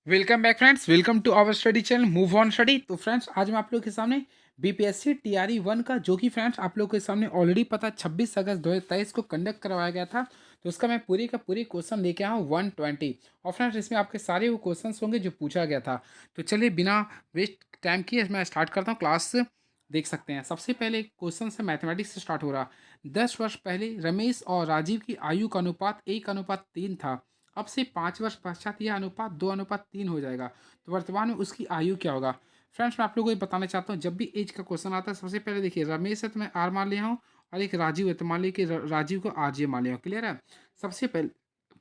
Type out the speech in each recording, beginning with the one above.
Welcome back friends, welcome to our study channel move on study. तो friends आज मैं आप लोगों के सामने बीपीएससी टीआरई 1 का, जो कि फ्रेंड्स आप लोगों के सामने ऑलरेडी पता 26 अगस्त 2023 को कंडक्ट करवाया गया था। तो उसका मैं पूरी का पूरी क्वेश्चन लेके आया हूँ 120। और फ्रेंड्स इसमें आपके सारे वो क्वेश्चन होंगे जो पूछा गया था। तो चलिए बिना वेस्ट टाइम किए मैं स्टार्ट करता हूँ क्लास। देख सकते हैं सबसे पहले क्वेश्चन से मैथमेटिक्स से स्टार्ट हो रहा। 10 वर्ष पहले रमेश और राजीव की आयु का अनुपात 1:3 था। अब से 5 वर्ष पश्चात यह अनुपात 2:3 हो जाएगा। तो वर्तमान में उसकी आयु क्या होगा। फ्रेंड्स मैं आप लोगों को ये बताना चाहता हूँ, जब भी एज का क्वेश्चन आता है सबसे पहले देखिए रमेश है तो मैं आर मान लिया हूँ, और एक राजीव है तो मान लीजिए कि राजीव को आर जे मान लिया हूँ। क्लियर है। सबसे पहले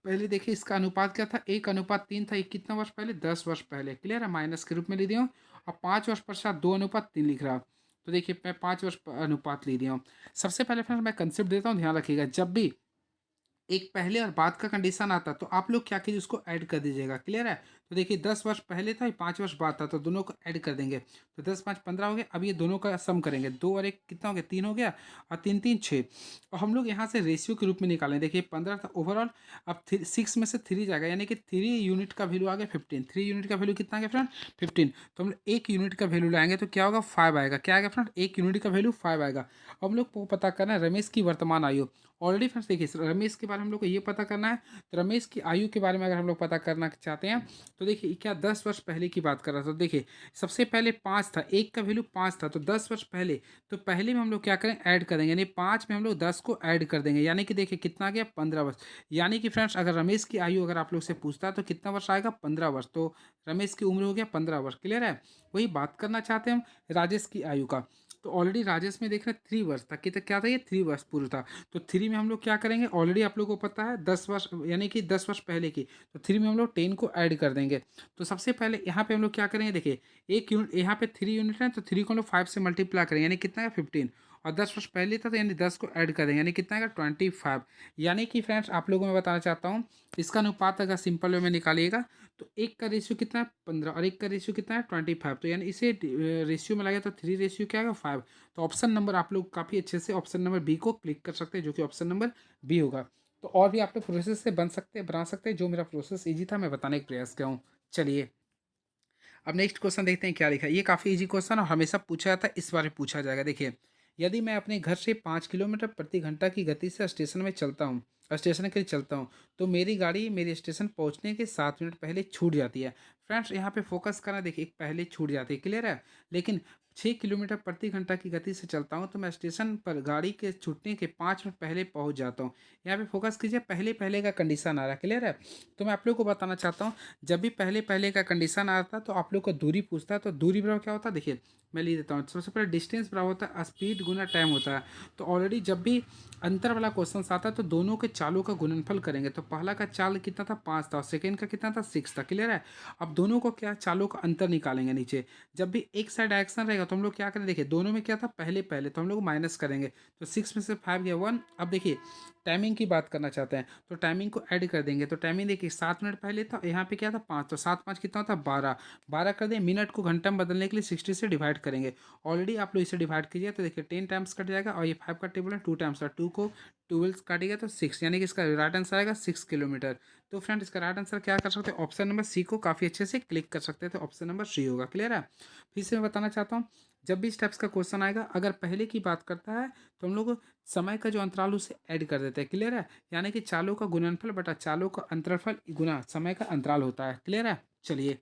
पहले देखिए इसका अनुपात क्या था, 1:3 था। ये कितना वर्ष पहले, 10 वर्ष पहले। क्लियर है, माइनस के रूप में ले दिया हूँ। और 5 वर्ष पश्चात 2:3 लिख रहा। तो देखिए मैं 5 वर्ष अनुपात ले दिया हूँ। सबसे पहले फ्रेंड्स मैं कंसेप्ट देता हूँ, ध्यान रखिएगा। जब भी एक पहले और बाद का कंडीशन आता तो आप लोग क्या कीजिए, उसको ऐड कर दीजिएगा। क्लियर है। तो देखिए 10 वर्ष पहले था, 5 वर्ष बाद था, तो दोनों को ऐड कर देंगे। तो 10×5 = 15 हो गया। अब ये दोनों का सम करेंगे, 2 और 1 कितना हो गया, 3 हो गया। और 3×3 = 6। और हम लोग यहाँ से रेशियो के रूप में निकालें। देखिए 15 था ओवरऑल। अब 6 में से 3 जाएगा, यानी कि 3 यूनिट का वैल्यू आ गया 15। 3 यूनिट का वैल्यू कितना आ गया फ्रेंड, 15। तो हम लोग 1 यूनिट का वैल्यू लाएंगे तो क्या होगा, 5 आएगा। क्या आएगा फ्रेंड, 1 यूनिट का वैल्यू 5 आएगा। अब हम लोग को पता करना है रमेश की वर्तमान आयु। ऑलरेडी फ्रेंड्स देखिए रमेश के बारे में हम लोग को ये पता करना है। तो रमेश की आयु के बारे में अगर हम लोग पता करना चाहते हैं तो देखिए क्या 10 वर्ष पहले की बात कर रहा था। तो देखिए सबसे पहले 5 था, 1 का वैल्यू 5 था, तो 10 वर्ष पहले। तो पहले में हम लोग क्या करें, ऐड करेंगे, यानी 5 में हम लोग 10 को ऐड कर देंगे, यानी कि देखिए कितना आ गया, 15 वर्ष। यानी कि फ्रेंड्स अगर रमेश की आयु अगर आप लोग से पूछता है तो कितना वर्ष आएगा, 15 वर्ष। तो रमेश की उम्र हो गया 15 वर्ष। क्लियर है। वही बात करना चाहते हैं हम राजेश की आयु का। तो ऑलरेडी राजेश में देख रहे हैं 3 वर्ष था, कि क्या था, ये 3 वर्ष पूरा था। तो 3 में हम लोग क्या करेंगे, ऑलरेडी आप लोगों को पता है 10 वर्ष, यानी कि 10 वर्ष पहले की। तो 3 में हम लोग 10 को ऐड कर देंगे। तो सबसे पहले यहाँ पे हम लोग क्या करेंगे, देखिए 1 यूनिट, यहाँ पे 3 यूनिट है तो 3 को हम लोग 5 से मल्टीप्लाई करेंगे, यानी कितना है 15। और 10 वर्ष पहले था तो यानी 10 को ऐड कर देंगे, यानी कितना है 25। यानी कि फ्रेंड्स आप लोगों को मैं बताना चाहता हूँ, इसका अनुपात अगर सिंपल वे में निकालिएगा तो 1 का रेशियो कितना है 15, और 1 का रेशियो कितना है 25। तो यानी इसे रेशियो में लगे तो 3 रेशियो क्या आएगा 5। तो ऑप्शन नंबर आप लोग काफ़ी अच्छे से ऑप्शन नंबर बी को क्लिक कर सकते हैं, जो कि ऑप्शन नंबर बी होगा। तो और भी आप लोग प्रोसेस से बना सकते हैं। जो मेरा प्रोसेस इजी था मैं बताने का प्रयास किया हूँ। चलिए अब नेक्स्ट क्वेश्चन देखते हैं क्या लिखा है। ये काफ़ी इजी क्वेश्चन और हमेशा पूछा जाता है, इस बार भी पूछा जाएगा। देखिए यदि मैं अपने घर से 5 किलोमीटर प्रति घंटा की गति से स्टेशन में चलता हूँ, स्टेशन के लिए चलता हूँ, तो मेरी गाड़ी मेरे स्टेशन पहुँचने के 7 मिनट पहले छूट जाती है। फ्रेंड्स यहाँ पे फोकस करना, देखिए एक पहले छूट जाती है। क्लियर है। लेकिन 6 किलोमीटर प्रति घंटा की गति से चलता हूँ तो मैं स्टेशन पर गाड़ी के छूटने के 5 मिनट पहले पहुँच जाता हूँ। यहाँ पे फोकस कीजिए, पहले पहले का कंडीशन आ रहा है। क्लियर है। तो मैं आप लोग को बताना चाहता हूँ, जब भी पहले पहले का कंडीशन आता है तो आप लोग को दूरी पूछता है। तो दूरी बराबर क्या होता है, देखिए मैं लिख देता हूँ। सबसे पहले डिस्टेंस बराबर होता है स्पीड गुना टाइम होता है। तो ऑलरेडी जब भी अंतर वाला क्वेश्चन आता है तो दोनों के चालों का गुणनफल करेंगे। तो पहला का चाल कितना था 5 था, और सेकेंड का कितना था 6 था। क्लियर है। अब दोनों को क्या चालों का अंतर निकालेंगे नीचे। जब भी एक साइड डायरेक्शन रहेगा तो हम लोग क्या करें, देखिए दोनों में क्या था पहले पहले, तो हम लोग माइनस करेंगे। तो 6 में से 5 गया 1। अब देखिए टाइमिंग की बात करना चाहते हैं तो टाइमिंग को ऐड कर देंगे। तो टाइमिंग देखिए 7 मिनट पहले था, यहाँ पे क्या था 5, तो 7×5 कितना होता है 12। 12 कर दें, मिनट को घंटा में बदलने के लिए 60 से डिवाइड करेंगे। ऑलरेडी आप लोग इसे डिवाइड कीजिए तो देखिए 10 टाइम्स कट जाएगा, और ये 5 का टेबल है 2 टाइम्स का, 2 को 12 काटेगा तो 6, यानी कि इसका राइट आंसर आएगा 6 किलोमीटर। तो फ्रेंड इसका राइट आंसर क्या कर सकते हैं, ऑप्शन नंबर सी को काफ़ी अच्छे से क्लिक कर सकते हैं। तो ऑप्शन नंबर सी होगा। क्लियर है। फिर से मैं बताना चाहता हूँ, जब भी स्टेप्स का क्वेश्चन आएगा अगर पहले की बात करता है तो हम लोग समय का जो अंतराल उसे ऐड कर देते हैं। क्लियर है। यानी कि चालों का गुणनफल बटा चालों का अंतरफल गुना समय का अंतराल होता है। क्लियर है। चलिए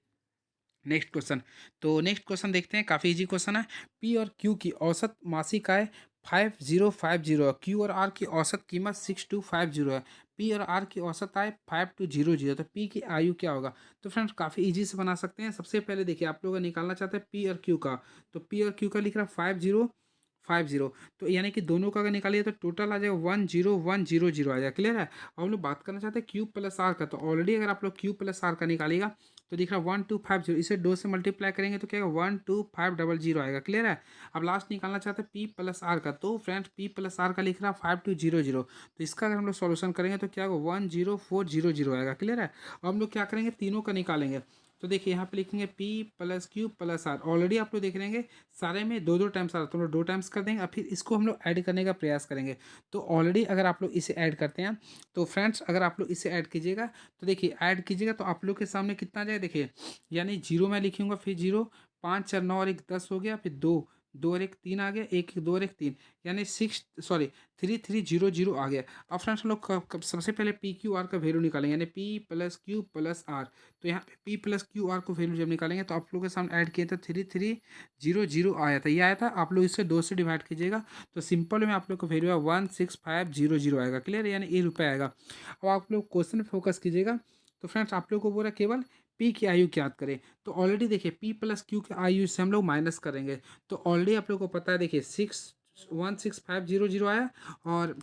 नेक्स्ट क्वेश्चन। तो नेक्स्ट क्वेश्चन देखते हैं, काफ़ी इजी क्वेश्चन है। पी और क्यू की औसत मासिक आय 5050 है। क्यू और आर की औसत कीमत 6250 है। पी और आर की औसत आय 5200। तो पी की आयु क्या होगा। तो फ्रेंड्स काफ़ी इजी से बना सकते हैं। सबसे पहले देखिए आप लोग निकालना चाहते हैं पी और क्यू का। तो पी और क्यू का लिख रहा है 5050। तो यानी कि दोनों का अगर निकालिए तो टोटल आ जाएगा 10100 आ जाएगा। क्लियर है। अब हम लोग बात करना चाहते हैं क्यू प्लस आर का। तो ऑलरेडी अगर आप लोग क्यू प्लस आर का निकालिएगा तो दिख रहा है 1250, इसे 2 से मल्टीप्लाई करेंगे तो क्या आएगा 12500 आएगा। क्लियर है। अब लास्ट निकालना चाहते हैं पी प्लस आर का। तो फ्रेंड्स पी प्लस आर का लिख रहा है 5200। तो इसका अगर हम लोग सॉल्यूशन करेंगे तो क्या होगा 10400 आएगा। क्लियर है। अब हम लोग क्या करेंगे, तीनों का निकालेंगे। तो देखिए यहाँ पे लिखेंगे p plus q plus r. Already आप लोग देख रहेंगे सारे में दो दो टाइम्स आ रहा है, तो हम लोग 2 टाइम्स कर देंगे और फिर इसको हम लोग ऐड करने का प्रयास करेंगे। तो ऑलरेडी अगर आप लोग इसे ऐड करते हैं तो फ्रेंड्स अगर आप लोग इसे ऐड कीजिएगा तो देखिए ऐड कीजिएगा तो आप लोग के सामने कितना आ जाए देखिए, यानी जीरो मैं लिखूंगा, फिर जीरो, 5 4 9 और 1 10 हो गया, फिर दो, दो और एक तीन आ गया, एक दो और एक तीन, यानी 3300 आ गया। अब फ्रेंड्स हम लोग सबसे पहले पी क्यू आर का वैल्यू निकालेंगे, यानी p plus q plus r. तो यहाँ पे पी प्लस क्यू आर को वैल्यू जब निकालेंगे तो आप लोगों के सामने ऐड किए थे 3300 आया था, ये आया था। आप लोग इससे 2 से डिवाइड कीजिएगा तो सिंपल में आप लोग को वैल्यू है 16500 आएगा। क्लियर, यानी ये रुपये आएगा। अब आप लोग क्वेश्चन में फोकस कीजिएगा। तो फ्रेंड्स आप लोग को बोला केवल पी की आयु ज्ञात करें। तो ऑलरेडी देखिए पी प्लस क्यू की आयु से हम लोग माइनस करेंगे। तो ऑलरेडी आप लोग को पता है देखिए 16500 आया, और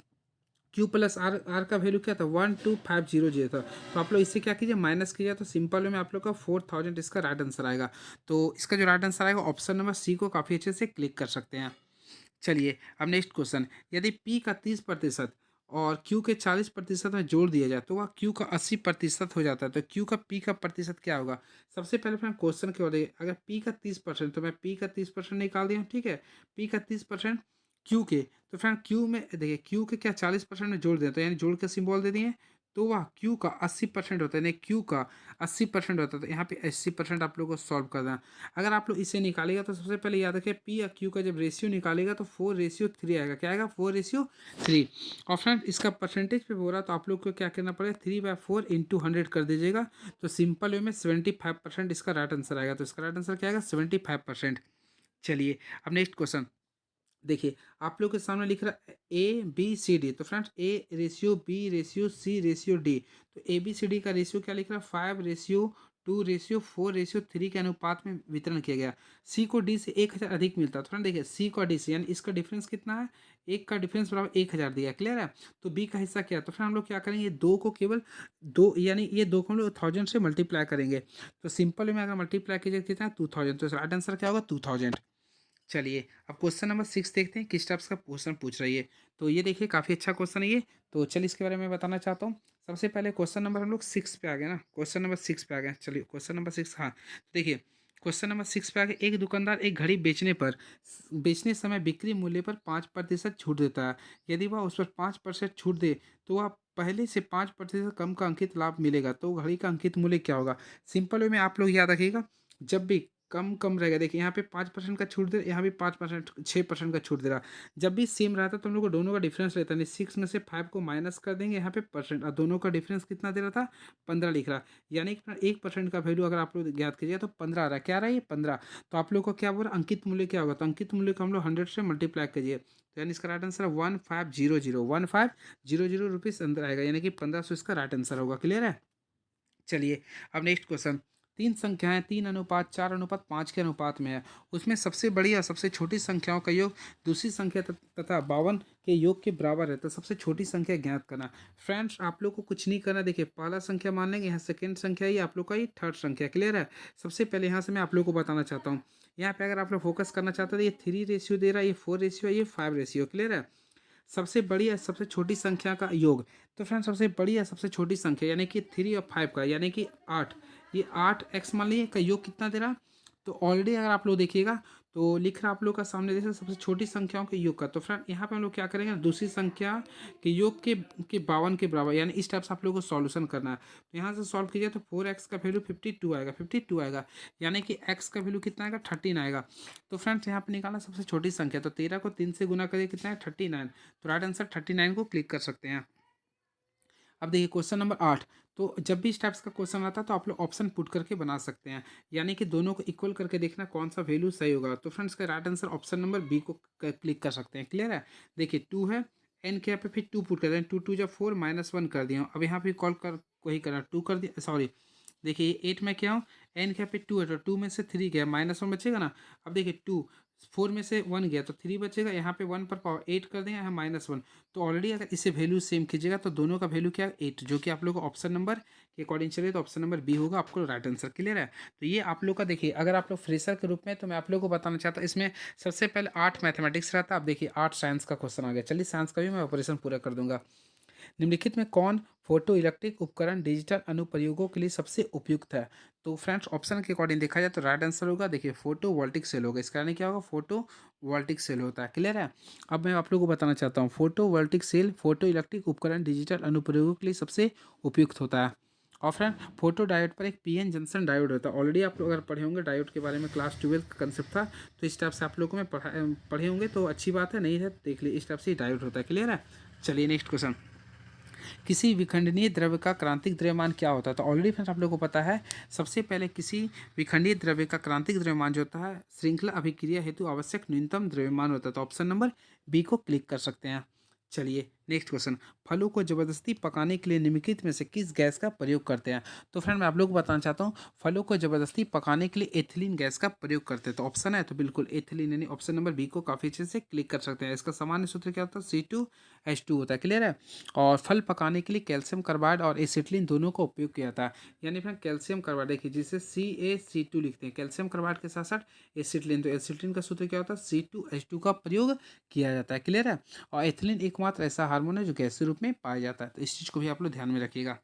क्यू प्लस आर आर का वैल्यू क्या था 12500 था। तो आप लोग इससे क्या कीजिए माइनस कीजिए, तो सिंपल में आप लोग का 4000 इसका राइट आंसर आएगा। तो इसका जो राइट आंसर आएगा ऑप्शन नंबर सी को काफ़ी अच्छे से क्लिक कर सकते हैं। चलिए अब नेक्स्ट क्वेश्चन, यदि पी का 30% और क्यू के 40% में जोड़ दिया जाए तो वह क्यू का 80% हो जाता है। तो क्यू का पी का प्रतिशत क्या होगा? सबसे पहले मैं क्वेश्चन के बताइए, अगर पी का 30% तो मैं पी का 30% निकाल दिया, ठीक है। पी का 30% क्यू के, तो फ्रेंड क्यू में देखिए क्यू के क्या 40% में जोड़ दें, तो यानी जोड़ के सिंबल दे दिए, तो वह क्यू का 80% होता है, यानी क्यू का 80% होता है। तो यहाँ पे 80% आप लोगों को सॉल्व करना है। अगर आप लोग इसे निकालेगा तो सबसे पहले याद रखिए पी या क्यू का जब रेशियो निकालेगा तो 4:3 आएगा। क्या आएगा? 4:3। और फ्रेंड इसका परसेंटेज पे बोला तो आप लोग को क्या करना पड़ेगा, 3/4 इंटू 100 कर दीजिएगा। तो सिंपल वे में 75% इसका राइट आंसर आएगा। तो इसका राइट आंसर क्या आएगा? 75%। चलिए अब नेक्स्ट क्वेश्चन देखिए, आप लोग के सामने लिख रहा है ए बी सी डी। तो friends A ratio B ratio C ratio D. तो ए बी सी डी का रेशियो क्या लिख रहा है? 5:2:4:3 के अनुपात में वितरण किया गया। सी को डी से 1000 अधिक मिलता है। तो फ्रेंड देखिए सी को डी से, यानी इसका डिफरेंस कितना है? एक का डिफरेंस बराबर 1000 दिया। क्लियर है? तो बी का हिस्सा क्या है? तो फ्रेंड हम लोग क्या करेंगे, दो को केवल दो, यानी ये दो को हम लोग 1000 से मल्टीप्लाई करेंगे। तो सिंपल में अगर मल्टीप्लाई कीजिए कितना है? 2000। तो राइट आंसर क्या होगा? 2000। चलिए अब क्वेश्चन नंबर 6 देखते हैं किस टाइप्स का क्वेश्चन पूछ रही है। तो ये देखिए काफ़ी अच्छा क्वेश्चन है ये। तो चलिए इसके बारे में बताना चाहता हूँ। सबसे पहले क्वेश्चन नंबर हम लोग 6 पे आ गए ना, क्वेश्चन नंबर 6 पे आ गए। चलिए क्वेश्चन नंबर 6, हाँ देखिए क्वेश्चन नंबर 6 पे आ गए। एक दुकानदार एक घड़ी बेचने समय बिक्री मूल्य पर 5% छूट देता है। यदि वह उस पर 5% छूट दे तो वह पहले से 5% कम का अंकित लाभ मिलेगा। तो घड़ी का अंकित मूल्य क्या होगा? सिंपल वे में आप लोग याद रखिएगा, जब भी कम कम रहेगा, देखिए यहाँ पे 5% का छूट दे, यहाँ भी 5%, 6% का छूट दे रहा। जब भी सेम रहता है तो हम लोग को दोनों का डिफरेंस रहता है। 6 में से 5 को माइनस कर देंगे यहाँ पे परसेंट, और दोनों का डिफरेंस कितना दे रहा था? 15 लिख रहा। यानी कि 1% का वैल्यू अगर आप लोग ज्ञात कीजिए तो 15 आ रहा है। क्या आ रहा है ये? 15। तो आप लोग को क्या बोल रहा है? अंकित मूल्य क्या होगा? तो अंकित मूल्य को हम लोग 100 से मल्टीप्लाई कीजिए, तो यानी इसका राइट आंसर 1500 रुपीज़ अंदर आएगा, यानी कि 1500 इसका राइट आंसर होगा। क्लियर है? चलिए अब नेक्स्ट क्वेश्चन, तीन संख्याएं 3:4:5 के अनुपात में है। उसमें सबसे बड़ी और सबसे छोटी संख्याओं का योग दूसरी संख्या तथा 52 के योग के बराबर है। तो सबसे छोटी संख्या ज्ञात करना। फ्रेंड्स आप लोग को कुछ नहीं करना, देखिए पहला संख्या मान लेंगे, यहाँ सेकेंड संख्या ही आप लोग का, ये थर्ड संख्या। क्लियर है? सबसे पहले यहाँ से मैं आप लोग को बताना चाहता हूँ, यहाँ पे अगर आप लोग फोकस करना चाहते हैं तो ये 3 रेशियो दे रहा है, ये 4 रेशियो है, ये 5 रेशियो। क्लियर है? सबसे बड़ी या सबसे छोटी संख्या का योग। तो फ्रेंड सबसे बड़ी या सबसे छोटी संख्या यानी कि 3 और 5 का, यानी कि 8, ये 8x मान लीजिए का योग कितना दे रहा? तो ऑलरेडी अगर आप लोग देखिएगा तो लिख रहा आप लोग का सामने देखिए सबसे छोटी संख्याओं के योग का। तो फ्रेंड यहाँ पे हम लोग क्या करेंगे, दूसरी संख्या के योग के 52 के बराबर, यानी इस टाइप से आप लोगों को सॉल्यूशन करना है। तो यहाँ से सॉल्व कीजिए तो 4x का वैल्यू 52 आएगा, 52 आएगा, यानी कि x का वैल्यू कितना आएगा? 13 आएगा। तो फ्रेंड्स यहाँ पे निकालना सबसे छोटी संख्या, तो 13 को 3 से गुना करिए, कितना है? 39। तो राइट आंसर 39 को क्लिक कर सकते हैं। अब देखिए क्वेश्चन नंबर 8। तो जब भी इस टाइप्स का क्वेश्चन आता है तो आप लोग ऑप्शन पुट करके बना सकते हैं, यानी कि दोनों को इक्वल करके देखना कौन सा वैल्यू सही होगा। तो फ्रेंड्स का right answer option number B को क्लिक कर सकते हैं। क्लियर है? देखिए 2 है, एन के यहाँ पे फिर 2 पुट कर दें, 2 2 4 -1 कर दिया। अब यहाँ पे कॉल कर वही करना, 2 कर दिया, सॉरी देखिए 8 में क्या हूँ, एन के यहाँ पे 2 है, तो 2 में से 3 गया, -1 बचेगा ना। अब देखिए 2 4 में से 1 गया तो 3 बचेगा, यहाँ पे 1 पर पावर 8 कर देंगे, यहाँ -1। तो ऑलरेडी अगर इसे वैल्यू सेम कीजिएगा तो दोनों का वैल्यू क्या है? 8, जो कि आप लोग को ऑप्शन नंबर के अकॉर्डिंग चलिए तो ऑप्शन नंबर बी होगा आपको राइट आंसर। क्लियर है? तो ये आप लोग का देखिए, अगर आप लोग फ्रेशर के रूप में, तो मैं आप लोग को बताना चाहता हूँ इसमें सबसे पहले 8 मैथमेटिक्स रहता है। अब देखिए 8 साइंस का क्वेश्चन आ गया। चलिए साइंस का भी मैं ऑपरेशन पूरा कर दूंगा। निम्नलिखित में कौन फोटो इलेक्ट्रिक उपकरण डिजिटल अनुप्रयोगों के लिए सबसे उपयुक्त है? तो फ्रेंड्स ऑप्शन के अकॉर्डिंग देखा जाए तो राइट आंसर होगा, देखिए फोटो वोल्टिक सेल होगा। इसका यानी क्या होगा, फोटो वोल्टिक सेल होता है। क्लियर है? अब मैं आप लोगों को बताना चाहता हूँ, photovoltaic cell photoelectric उपकरण डिजिटल अनुप्रयोगों के लिए सबसे उपयुक्त होता है। और फ्रेंड फोटो डायोड पर एक पीएन जंक्शन डायोड होता है। ऑलरेडी आप लोग अगर पढ़े होंगे डायोड के बारे में, क्लास 12 का कंसेप्ट था, तो इस टाइप से आप लोगों में पढ़े होंगे तो अच्छी बात है, नहीं है देख लीजिए, इस टाइप से डायोड होता है। क्लियर है? चलिए नेक्स्ट क्वेश्चन, किसी विखंडनीय द्रव्य का क्रांतिक द्रव्यमान क्या होता है? तो ऑलरेडी फ्रेंड्स आप लोगों को पता है, सबसे पहले किसी विखंडीय द्रव्य का क्रांतिक द्रव्यमान जो होता है श्रृंखला अभिक्रिया हेतु आवश्यक न्यूनतम द्रव्यमान होता है। तो ऑप्शन नंबर बी को क्लिक कर सकते हैं। चलिए नेक्स्ट क्वेश्चन, फलों को जबरदस्ती पकाने के लिए निम्नलिखित में से किस गैस का प्रयोग करते हैं? तो फ्रेंड मैं आप लोगों को बताना चाहता हूँ, फलों को जबरदस्ती पकाने के लिए एथिलीन गैस का प्रयोग करते हैं। तो ऑप्शन है तो बिल्कुल एथिलीन, यानी ऑप्शन नंबर बी को काफी अच्छे से क्लिक कर सकते हैं। इसका सामान्य सूत्र क्या होता है, C2H2 होता है। क्लियर है? और फल पकाने के लिए कैल्शियम कार्बाइड और एसिटिलीन दोनों का उपयोग किया जाता है। यानी फिर कैल्शियम कार्बाइड देखिए, जिसे CaC2 लिखते हैं, कैल्शियम कार्बाइड के साथ साथ एसिटिलीन, तो एसिटिलीन का सूत्र क्या होता है, C2H2 का प्रयोग किया जाता है। क्लियर है? और एथिलीन एकमात्र ऐसा हार्मोन है जो गैसीय रूप में पाया जाता है। तो इस चीज़ को भी आप लोग ध्यान में रखिएगा।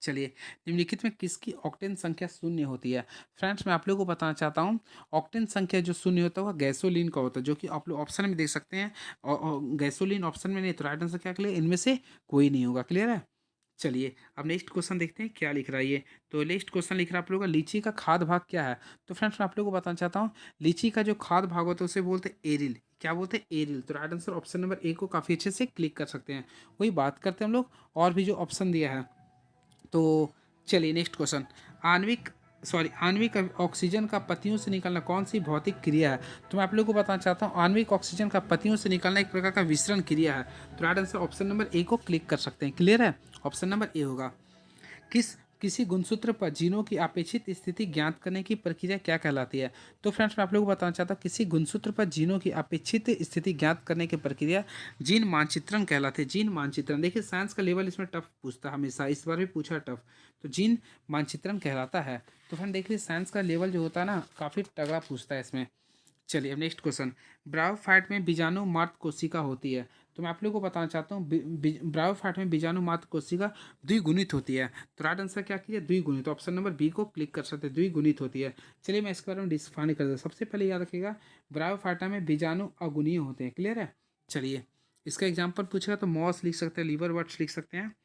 चलिए, निम्नलिखित में किसकी ऑक्टेन संख्या शून्य होती है? फ्रेंड्स मैं आप लोगों को बताना चाहता हूँ, ऑक्टेन संख्या जो शून्य होता है वह गैसोलीन का होता है, जो कि आप लोग ऑप्शन में देख सकते हैं। और गैसोलीन ऑप्शन में नहीं, तो राइट आंसर क्या क्लियर, इनमें से कोई नहीं होगा। क्लियर है? चलिए अब नेक्स्ट क्वेश्चन देखते हैं क्या लिख रहा है ये। तो नेक्स्ट क्वेश्चन लिख रहा है आप लोगों का, लीची का खाद्य भाग क्या है? तो फ्रेंड्स मैं आप लोगों को बताना चाहता हूँ, लीची का जो खाद्य भाग होता है उसे बोलते हैं एरिल। क्या बोलते हैं, एरिल। तो राइट आंसर ऑप्शन नंबर ए को काफ़ी अच्छे से क्लिक कर सकते हैं। वही बात करते हैं हम लोग और भी जो ऑप्शन दिया है। तो चलिए नेक्स्ट क्वेश्चन, आणविक ऑक्सीजन का पत्तियों से निकलना कौन सी भौतिक क्रिया है? तो मैं आप लोगों को बताना चाहता हूँ, आणविक ऑक्सीजन का पत्तियों से निकलना एक प्रकार का विसरण क्रिया है। तो राइट आंसर ऑप्शन नंबर ए को क्लिक कर सकते हैं। क्लियर है? ऑप्शन नंबर ए होगा। किसी गुणसूत्र पर जीनों की अपेक्षित स्थिति ज्ञात करने की प्रक्रिया क्या कहलाती है? तो फ्रेंड्स मैं आप लोगों को बताना चाहता हूँ, किसी गुणसूत्र पर जीनों की अपेक्षित स्थिति ज्ञात करने की प्रक्रिया जीन मानचित्रण कहलाते हैं। जीन मानचित्रण, देखिए साइंस का लेवल इसमें टफ पूछता है हमेशा, इस बार भी पूछा टफ। तो जीन मानचित्रण कहलाता है। तो फ्रेंड देख लीजिए साइंस का लेवल जो होता है ना, काफ़ी तगड़ा पूछता है इसमें। चलिए अब नेक्स्ट क्वेश्चन, ब्रायोफाइट में बीजाणु मात्र कोशिका होती है। तो मैं आप लोगों को बताना चाहता हूँ, ब्रायोफाइट में बीजाणु मात्र कोशिका द्विगुणित होती है। तो राइट आंसर क्या कीजिए, द्विगुणित। तो ऑप्शन नंबर बी को क्लिक कर सकते हैं, द्विगुणित होती है। चलिए मैं इसके बारे में डिस्फाइन कर देता। सबसे पहले याद रखिएगा, ब्रायोफाइटा में बीजाणु अगुणीय होते हैं। क्लियर है? चलिए इसका एग्जाम्पल पूछेगा तो मॉस लिख सकते हैं, लीवर वर्ड्स लिख सकते हैं।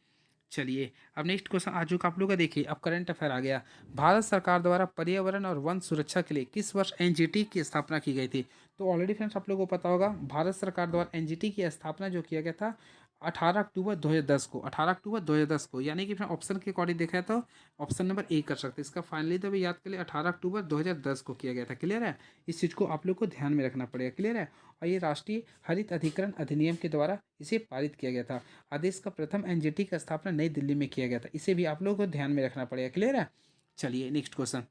चलिए अब नेक्स्ट क्वेश्चन आ चुका आप लोग का, देखिए अब करंट अफेयर आ गया। भारत सरकार द्वारा पर्यावरण और वन सुरक्षा के लिए किस वर्ष एनजीटी की स्थापना की गई थी? तो ऑलरेडी फ्रेंड्स आप लोगों को पता होगा, भारत सरकार द्वारा एनजीटी की स्थापना जो किया गया था 18 अक्टूबर 2010 को, 18 अक्टूबर 2010 को। यानी कि फिर ऑप्शन के अकॉर्डिंग देखा है तो ऑप्शन नंबर ए कर सकते हैं। इसका फाइनली तो भी याद कर लिए, 18 अक्टूबर 2010 को किया गया था। क्लियर है? इस चीज़ को आप लोग को ध्यान में रखना पड़ेगा। क्लियर है? और ये राष्ट्रीय हरित अधिकरण अधिनियम के द्वारा इसे पारित किया गया था। आदेश का प्रथम एनजीटी का स्थापना नई दिल्ली में किया गया था। इसे भी आप लोगों को ध्यान में रखना पड़ेगा। क्लियर है? चलिए नेक्स्ट क्वेश्चन,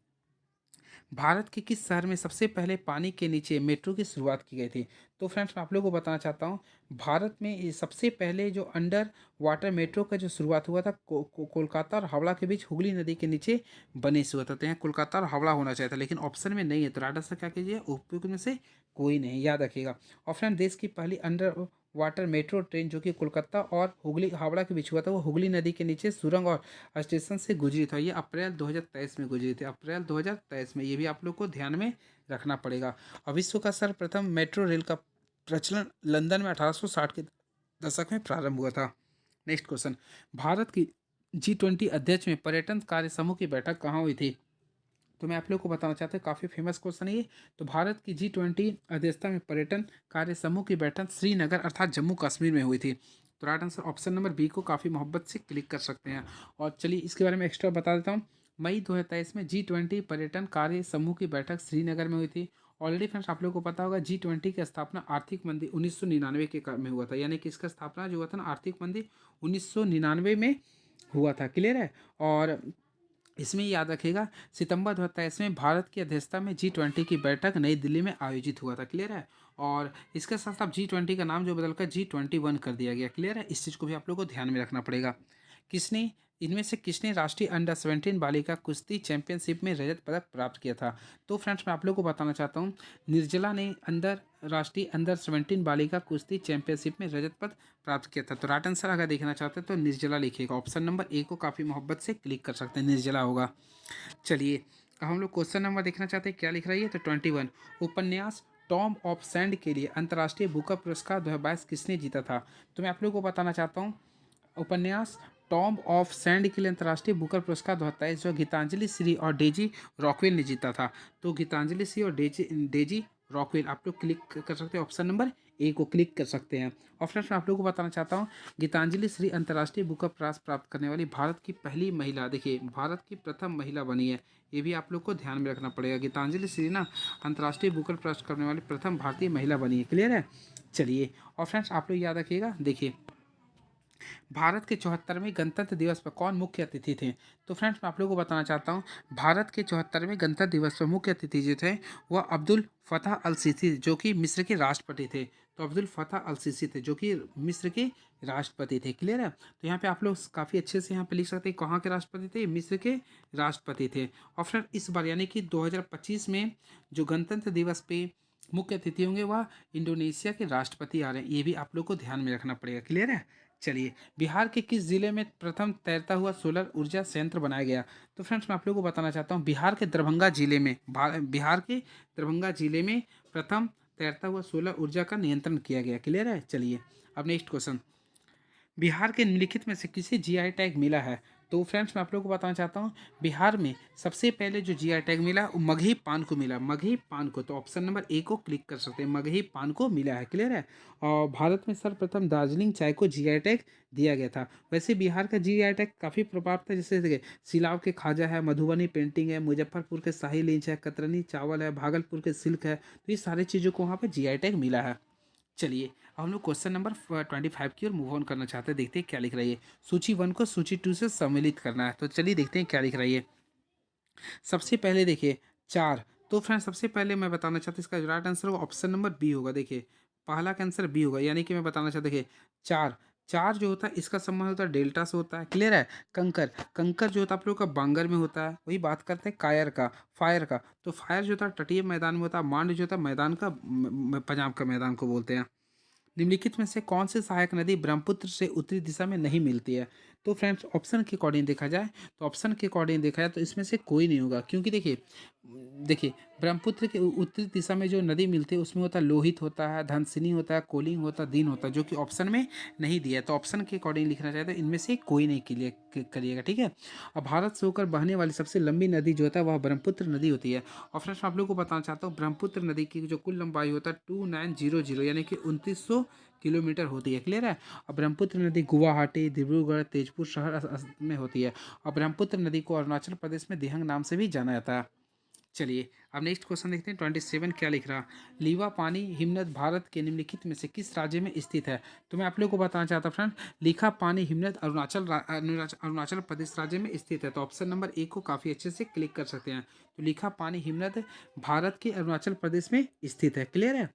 भारत के किस शहर में सबसे पहले पानी के नीचे मेट्रो की शुरुआत की गई थी? तो फ्रेंड्स मैं आप लोगों को बताना चाहता हूँ, भारत में ये सबसे पहले जो अंडर वाटर मेट्रो का जो शुरुआत हुआ था कोलकाता और हावड़ा के बीच हुगली नदी के नीचे बने से हुआ था। तो यहाँ कोलकाता और हावड़ा होना चाहिए था, लेकिन ऑप्शन में नहीं है। तो राइट आंसर क्या कीजिए, उपयुक्त में से कोई नहीं, याद रखिएगा। और फ्रेंड देश की पहली अंडर वाटर मेट्रो ट्रेन जो कि कोलकाता और हुगली हावड़ा के बीच हुआ था, वो हुगली नदी के नीचे सुरंग और स्टेशन से गुजरी था। ये अप्रैल 2023 में गुजरी थी, अप्रैल 2023 में। ये भी आप लोग को ध्यान में रखना पड़ेगा। और विश्व का सर्वप्रथम मेट्रो रेल का प्रचलन लंदन में 1860 के दशक में प्रारंभ हुआ था। नेक्स्ट क्वेश्चन, भारत की G20 अध्यक्ष में पर्यटन कार्य समूह की बैठक कहाँ हुई थी? तो मैं आप लोग को बताना चाहता हूँ, काफ़ी फेमस क्वेश्चन है ये। तो भारत की G20 अध्यक्षता में पर्यटन कार्य समूह की बैठक श्रीनगर अर्थात जम्मू कश्मीर में हुई थी। तो right answer option number B को काफ़ी मोहब्बत से क्लिक कर सकते हैं। और चलिए इसके बारे में एक्स्ट्रा बता देता हूँ, मई 2023 में G20 पर्यटन कार्य समूह की बैठक श्रीनगर में हुई थी। ऑलरेडी फ्रेंड्स आप लोगों को पता होगा, G20 की स्थापना आर्थिक मंदी 1999 के में हुआ था। यानी कि इसका स्थापना जो हुआ था ना, आर्थिक मंदी 1999 में हुआ था। क्लियर है? और इसमें याद रखिएगा, सितंबर 2023 में भारत की अध्यक्षता में G20 की बैठक नई दिल्ली में आयोजित हुआ था। क्लियर है? और इसके साथ साथ G20 का नाम जो बदलकर G21 कर दिया गया। क्लियर है? इस चीज़ को भी आप लोगों को ध्यान में रखना पड़ेगा। किसने इनमें से किसने राष्ट्रीय अंडर 17 बालिका कुश्ती चैंपियनशिप में रजत पदक प्राप्त किया था? तो फ्रेंड्स मैं आप लोगों को बताना चाहता हूँ, निर्जला ने राष्ट्रीय अंडर 17 बालिका कुश्ती चैंपियनशिप में रजत पदक प्राप्त किया था। तो राइट आंसर अगर देखना चाहते हैं तो निर्जला लिखिएगा। ऑप्शन नंबर ए को काफ़ी मोहब्बत से क्लिक कर सकते हैं, निर्जला होगा। चलिए अब हम लोग क्वेश्चन नंबर देखना चाहते हैं, क्या लिख रही है? तो 21 उपन्यास टॉम ऑफ सैंड के लिए अंतर्राष्ट्रीय बुकर पुरस्कार 2022 किसने जीता था? तो मैं आप लोगों को बताना चाहता हूँ, उपन्यास टॉम ऑफ सैंड के लिए अंतर्राष्ट्रीय बुकर पुरस्कार 2023 जो गीतांजलि श्री और डेजी रॉकवेल ने जीता था। तो गीतांजलि श्री और डेजी रॉकवेल आप लोग क्लिक कर सकते हैं, ऑप्शन नंबर ए को क्लिक कर सकते हैं। और फ्रेंड्स मैं आप लोगों को बताना चाहता हूँ, गीतांजलि श्री अंतर्राष्ट्रीय बुकर पुरस्कार प्राप्त करने वाली भारत की पहली महिला, देखिए भारत की प्रथम महिला बनी है, ये भी आप लोग को ध्यान में रखना पड़ेगा। गीतांजलि श्री ना अंतर्राष्ट्रीय बुकर पुरस्कार करने वाली प्रथम भारतीय महिला बनी है। क्लियर है? चलिए और फ्रेंड्स आप लोग याद रखिएगा, देखिए भारत के 74वें गणतंत्र दिवस पर कौन मुख्य अतिथि थे? तो फ्रेंड्स मैं आप लोगों को बताना चाहता हूँ, भारत के 74वें गणतंत्र दिवस पर मुख्य अतिथि जो थे वह अब्दुल फतह अल सीसी जो कि मिस्र के राष्ट्रपति थे। तो अब्दुल फतह अल सीसी थे जो कि मिस्र के राष्ट्रपति थे। क्लियर है? तो यहाँ पे आप लोग काफ़ी अच्छे से यहाँ पे लिख सकते हैं कहाँ के राष्ट्रपति थे, मिस्र के राष्ट्रपति थे। और फ्रेंड इस बार यानी कि 2025 में जो गणतंत्र दिवस पे मुख्य अतिथि होंगे वह इंडोनेशिया के राष्ट्रपति आ रहे हैं, ये भी आप लोग को ध्यान में रखना पड़ेगा। क्लियर है? चलिए बिहार के किस जिले में प्रथम तैरता हुआ सोलर ऊर्जा संयंत्र बनाया गया? तो फ्रेंड्स मैं आप लोगों को बताना चाहता हूँ, बिहार के दरभंगा जिले में प्रथम तैरता हुआ सोलर ऊर्जा का नियंत्रण किया गया। क्लियर है? चलिए अब नेक्स्ट क्वेश्चन, बिहार के निम्नलिखित में से किसे जीआई टैग मिला है? तो फ्रेंड्स मैं आप लोगों को बताना चाहता हूँ, बिहार में सबसे पहले जो जीआई टैग मिला वो मगही पान को मिला, मगही पान को। तो ऑप्शन नंबर ए को क्लिक कर सकते हैं, मगही पान को मिला है। क्लियर है? और भारत में सर्वप्रथम दार्जिलिंग चाय को जीआई टैग दिया गया था। वैसे बिहार का जीआई टैग काफ़ी प्रभाव था, जैसे देखिए सिलाव के खाजा है, मधुबनी पेंटिंग है, मुजफ्फरपुर के शाही लीच है, कतरनी चावल है, भागलपुर के सिल्क है। तो ये सारी चीज़ों को वहाँ पर जीआई टैग मिला है। चलिए अब हम लोग क्वेश्चन नंबर 25 की ओर मूव ऑन करना चाहते हैं, देखते हैं क्या लिख रही है। सूची 1 को सूची 2 से सम्मिलित करना है, तो चलिए देखते हैं क्या लिख रही है। सबसे पहले देखिए 4, तो फ्रेंड सबसे पहले मैं बताना चाहता हूँ इसका राइट आंसर होगा ऑप्शन नंबर बी होगा। देखिए पहला का आंसर बी होगा, यानी कि मैं बताना चाहता देखिए 4 4 जो होता है इसका संबंध होता है डेल्टा से होता है। क्लियर है? कंकर कंकर जो होता है आप लोगों का बांगर में होता है। वही बात करते हैं कायर का, फायर का। तो फायर जो होता है तटीय मैदान में होता है, मांड जो होता है मैदान का, पंजाब का मैदान को बोलते हैं। निम्नलिखित में से कौन सी सहायक नदी ब्रह्मपुत्र से उत्तरी दिशा में नहीं मिलती है? तो फ्रेंड्स ऑप्शन के अकॉर्डिंग देखा जाए, तो ऑप्शन के अकॉर्डिंग देखा जाए तो इसमें से कोई नहीं होगा, क्योंकि देखिए ब्रह्मपुत्र के उत्तरी दिशा में जो नदी मिलती है उसमें होता है लोहित होता है, धनसिनी होता है, कोलिंग होता है, दीन होता है, जो कि ऑप्शन में नहीं दिया है। तो ऑप्शन के अकॉर्डिंग लिखना चाहिए तो इनमें से कोई नहीं क्लियर करिएगा। ठीक है? अब भारत से होकर बहने वाली सबसे लंबी नदी जो होता है वह ब्रह्मपुत्र नदी होती है। और फ्रेंड्स मैं आप लोगों को बताना चाहता हूँ, ब्रह्मपुत्र नदी की जो कुल लंबाई होता है 2900 यानी कि 2900 किलोमीटर होती है। क्लियर है? और ब्रह्मपुत्र नदी गुवाहाटी, डिब्रूगढ़, तेजपुर शहर में होती है। और ब्रह्मपुत्र नदी को अरुणाचल प्रदेश में दिहंग नाम से भी जाना जाता है। चलिए अब नेक्स्ट क्वेश्चन देखते हैं 27 क्या लिख रहा। लीवा पानी हिमनद भारत के निम्नलिखित में से किस राज्य में स्थित है? तो मैं आप लोगों को बताना चाहता हूँ फ्रेंड, लीखा पानी हिमनद अरुणाचल प्रदेश राज्य में स्थित है। तो ऑप्शन नंबर ए को काफ़ी अच्छे से क्लिक कर सकते हैं। तो लीखा पानी हिमनद भारत के अरुणाचल प्रदेश में स्थित है। क्लियर है?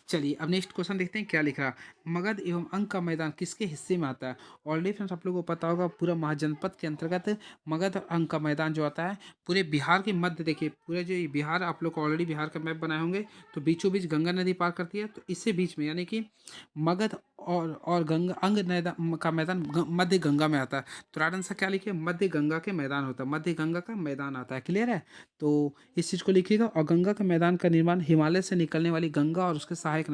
चलिए अब नेक्स्ट क्वेश्चन देखते हैं क्या लिख रहा। मगध एवं अंक का मैदान किसके हिस्से में आता है? ऑलरेडी फ्रेंड्स आप लोगों को पता होगा, पूरा महाजनपद के अंतर्गत मगध और अंक का मैदान जो आता है पूरे बिहार के मध्य, देखिए पूरे जो ये बिहार आप लोग ऑलरेडी बिहार का मैप बनाए होंगे, तो बीचों बीच गंगा नदी पार करती है। तो इससे बीच में यानी कि मगध और गंगा अंग का मैदान मध्य गंगा में आता है। तो राइट आंसर क्या लिखिए, मध्य गंगा के मैदान होता है, मध्य गंगा का मैदान आता है। क्लियर है? तो इस चीज़ को लिखिएगा। और गंगा के मैदान का निर्माण हिमालय से निकलने वाली गंगा और उसके सहायक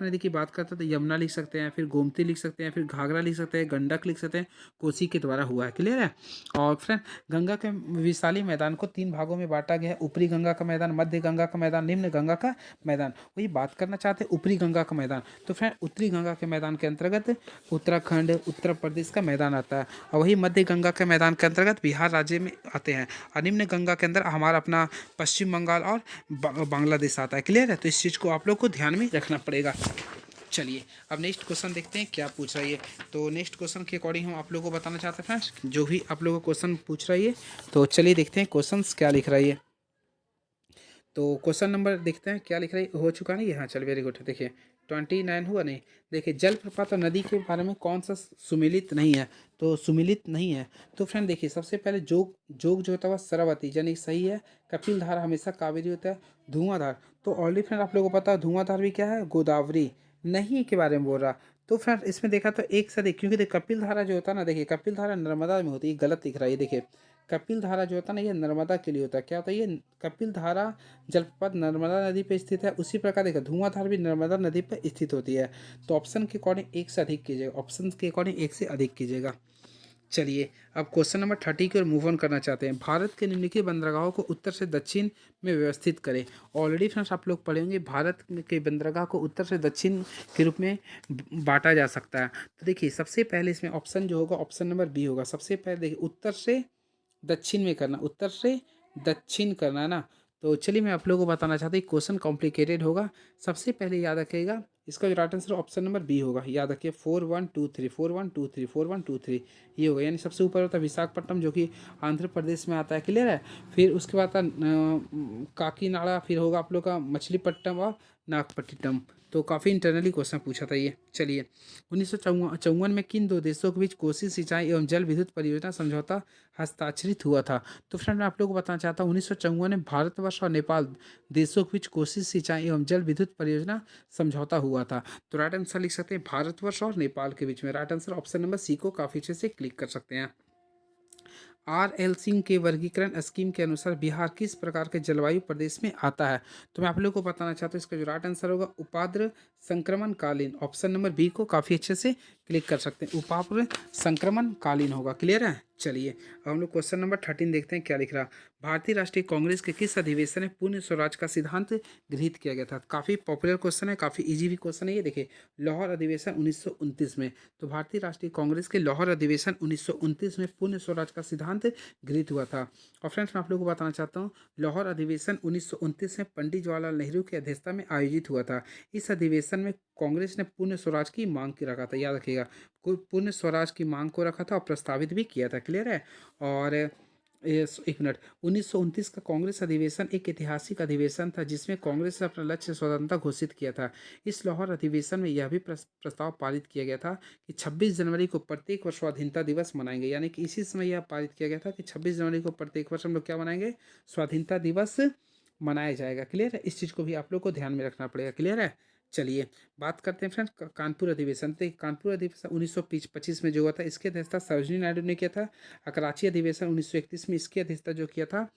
नदी की बात करते हैं तो यमुना लिख सकते हैं, फिर गोमती लिख सकते हैं, फिर घाघरा लिख सकते हैं, गंडक लिख सकते हैं, कोसी के द्वारा हुआ है। क्लियर है? और फ्रेंड गंगा के विशाली मैदान को 3 भागों में बांटा गया है, ऊपरी गंगा का मैदान, मध्य गंगा का मैदान, निम्न गंगा का मैदान। वही बात करना चाहते हैं ऊपरी गंगा का मैदान। तो फ्रेंड उत्तरी गंगा के मैदान के अंतर्गत उत्तराखंड, उत्तर प्रदेश का मैदान आता है, और वही मध्य गंगा के मैदान के अंतर्गत बिहार राज्य में आते हैं। और निम्न गंगा के अंदर हमारा अपना पश्चिम बंगाल और बांग्लादेश आता है। क्लियर है? तो इस चीज़ को आप लोग को ध्यान में रखना पड़ेगा। चलिए अब नेक्स्ट क्वेश्चन देखते हैं क्या पूछ रही है। तो नेक्स्ट क्वेश्चन के अकॉर्डिंग हम आप लोगों को बताना चाहते हैं फ्रेंड्स, जो भी आप लोगों को क्वेश्चन पूछ रही है। तो चलिए देखते हैं क्वेश्चन क्या लिख रही है। तो क्वेश्चन नंबर देखते हैं क्या लिख रही है, हो चुका नहीं है? हाँ चल वेरी गुड। देखिए 29 हुआ नहीं। देखिए जलप्रपात और नदी के बारे में कौन सा सुमेलित नहीं है, तो सुमेलित नहीं है। तो फ्रेंड देखिए सबसे पहले जोग जोग जो होता है वह सरस्वती यानी सही है। कपिल धारा हमेशा कावेरी होता है। धुआंधार तो ऑलरेडी फ्रेंड आप लोगों को पता है धुआंधार भी क्या है, गोदावरी नहीं के बारे में बोल रहा। तो फ्रेंड इसमें देखा तो एक से देख, क्योंकि कपिल धारा जो होता है ना, देखिए कपिल धारा नर्मदा में होती है, गलत दिख रहा है ये देखिए। कपिल धारा जो होता है ना ये नर्मदा के लिए होता है। क्या होता है ये कपिल धारा जलप्रपात नर्मदा नदी पे स्थित है। उसी प्रकार देखा धुआंधार भी नर्मदा नदी पर स्थित होती है। तो ऑप्शन के अकॉर्डिंग एक से अधिक कीजिएगा, ऑप्शन के अकॉर्डिंग एक से अधिक कीजिएगा। चलिए अब क्वेश्चन नंबर 30 की ओर मूव ऑन करना चाहते हैं। भारत के निम्नलिखित बंदरगाहों को उत्तर से दक्षिण में व्यवस्थित करें। ऑलरेडी फ्रेंड्स आप लोग पढ़ेंगे भारत के बंदरगाह को उत्तर से दक्षिण के रूप में बांटा जा सकता है। तो देखिए सबसे पहले इसमें ऑप्शन जो होगा ऑप्शन नंबर बी होगा। सबसे पहले देखिए उत्तर से दक्षिण में करना, उत्तर से दक्षिण करना है ना। तो चलिए मैं आप लोगों को बताना चाहता हूँ क्वेश्चन कॉम्प्लिकेटेड होगा। सबसे पहले याद रखिएगा इसका जो right answer option number B होगा। याद रखिए 4123 4123 4123 ये होगा। यानी सबसे ऊपर होता है विशाखापट्टनम जो कि आंध्र प्रदेश में आता है। क्लियर है। फिर उसके बाद काकीनाडा, फिर होगा आप लोग का मछलीपट्टनम और नागपट्टिनम। तो काफ़ी इंटरनली क्वेश्चन पूछा था ये। चलिए 1954 में किन दो देशों के बीच कोसी सिंचाई एवं जल विद्युत परियोजना समझौता हस्ताक्षरित हुआ था। तो फ्रेंड मैं आप लोगों को बताना चाहता हूँ 1954 में भारतवर्ष और नेपाल देशों के बीच कोसी सिंचाई एवं जल विद्युत परियोजना समझौता हुआ था। तो राइट आंसर लिख सकते हैं भारतवर्ष और नेपाल के बीच में। Right answer option number C को काफ़ी अच्छे से क्लिक कर सकते हैं। RL सिंह के वर्गीकरण स्कीम के अनुसार बिहार किस प्रकार के जलवायु प्रदेश में आता है। तो मैं आप लोगों को बताना चाहता हूँ इसका जो राइट आंसर होगा उपाद्र संक्रमण कालीन। ऑप्शन नंबर बी को काफ़ी अच्छे से क्लिक कर सकते हैं, उपाद्र संक्रमण कालीन होगा। क्लियर है। चलिए अब हम लोग क्वेश्चन नंबर 13 देखते हैं क्या लिख रहा। भारतीय राष्ट्रीय कांग्रेस के किस अधिवेशन में पूर्ण स्वराज का सिद्धांत गृहीत किया गया था। काफ़ी पॉपुलर क्वेश्चन है, काफ़ी इजी भी क्वेश्चन है ये। देखिए लाहौर अधिवेशन 1929 में। तो भारतीय राष्ट्रीय कांग्रेस के लाहौर अधिवेशन 1929 में पूर्ण स्वराज का सिद्धांत गृहीत हुआ था। और फ्रेंड्स मैं आप लोगों को बताना चाहता हूँ लाहौर अधिवेशन 1929 में पंडित जवाहरलाल नेहरू की अध्यक्षता में आयोजित हुआ था। इस अधिवेशन में कांग्रेस ने पूर्ण स्वराज की मांग की रखा था। याद रखिएगा पूर्ण स्वराज की मांग को रखा था और प्रस्तावित भी किया था। क्लियर है। और एक मिनट 1929 का कांग्रेस अधिवेशन एक ऐतिहासिक अधिवेशन था जिसमें कांग्रेस ने अपना लक्ष्य स्वतंत्रता घोषित किया था। इस लाहौर अधिवेशन में यह भी प्रस्ताव पारित किया गया था कि 26 जनवरी को प्रत्येक वर्ष स्वाधीनता दिवस मनाएंगे। यानी कि इसी समय यह पारित किया गया था कि 26 जनवरी को प्रत्येक वर्ष हम लोग क्या मनाएंगे, स्वाधीनता दिवस मनाया जाएगा। क्लियर है। इस चीज़ को भी आप लोग को ध्यान में रखना पड़ेगा। क्लियर है। चलिए बात करते हैं फ्रेंड्स कानपुर अधिवेशन। तो कानपुर अधिवेशन 1925 में जो हुआ था इसकी अध्यक्षता सरोजिनी नायडू ने किया था। और कराची अधिवेशन 1931 में इसकी अध्यक्षता जो किया था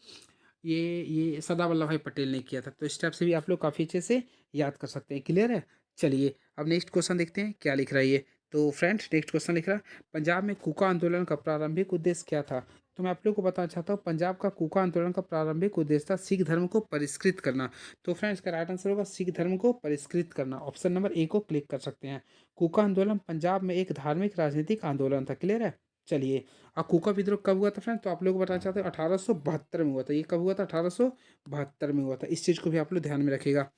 ये सरदार वल्लभ भाई पटेल ने किया था। तो इस टाइप से भी आप लोग काफ़ी अच्छे से याद कर सकते हैं। क्लियर है। चलिए अब नेक्स्ट क्वेश्चन देखते हैं क्या लिख रहा है ये। तो फ्रेंड्स नेक्स्ट क्वेश्चन लिख रहा है पंजाब में कूका आंदोलन का प्रारंभिक उद्देश्य क्या था। तो मैं आप लोग को बताना चाहता हूँ पंजाब का कूका आंदोलन का प्रारंभिक उद्देश्य था सिख धर्म को परिष्कृत करना। तो फ्रेंड्स का राइट आंसर होगा सिख धर्म को परिष्कृत करना। ऑप्शन नंबर ए को क्लिक कर सकते हैं। कूका आंदोलन पंजाब में एक धार्मिक राजनीतिक आंदोलन था। क्लियर है। चलिए अब कूका विद्रोह कब हुआ था फ्रेंड, तो आप लोग बताना चाहते हैं 1872 में हुआ था। ये कब हुआ था, 1872 में हुआ था। इस चीज़ को भी आप लोग ध्यान में रखिएगा।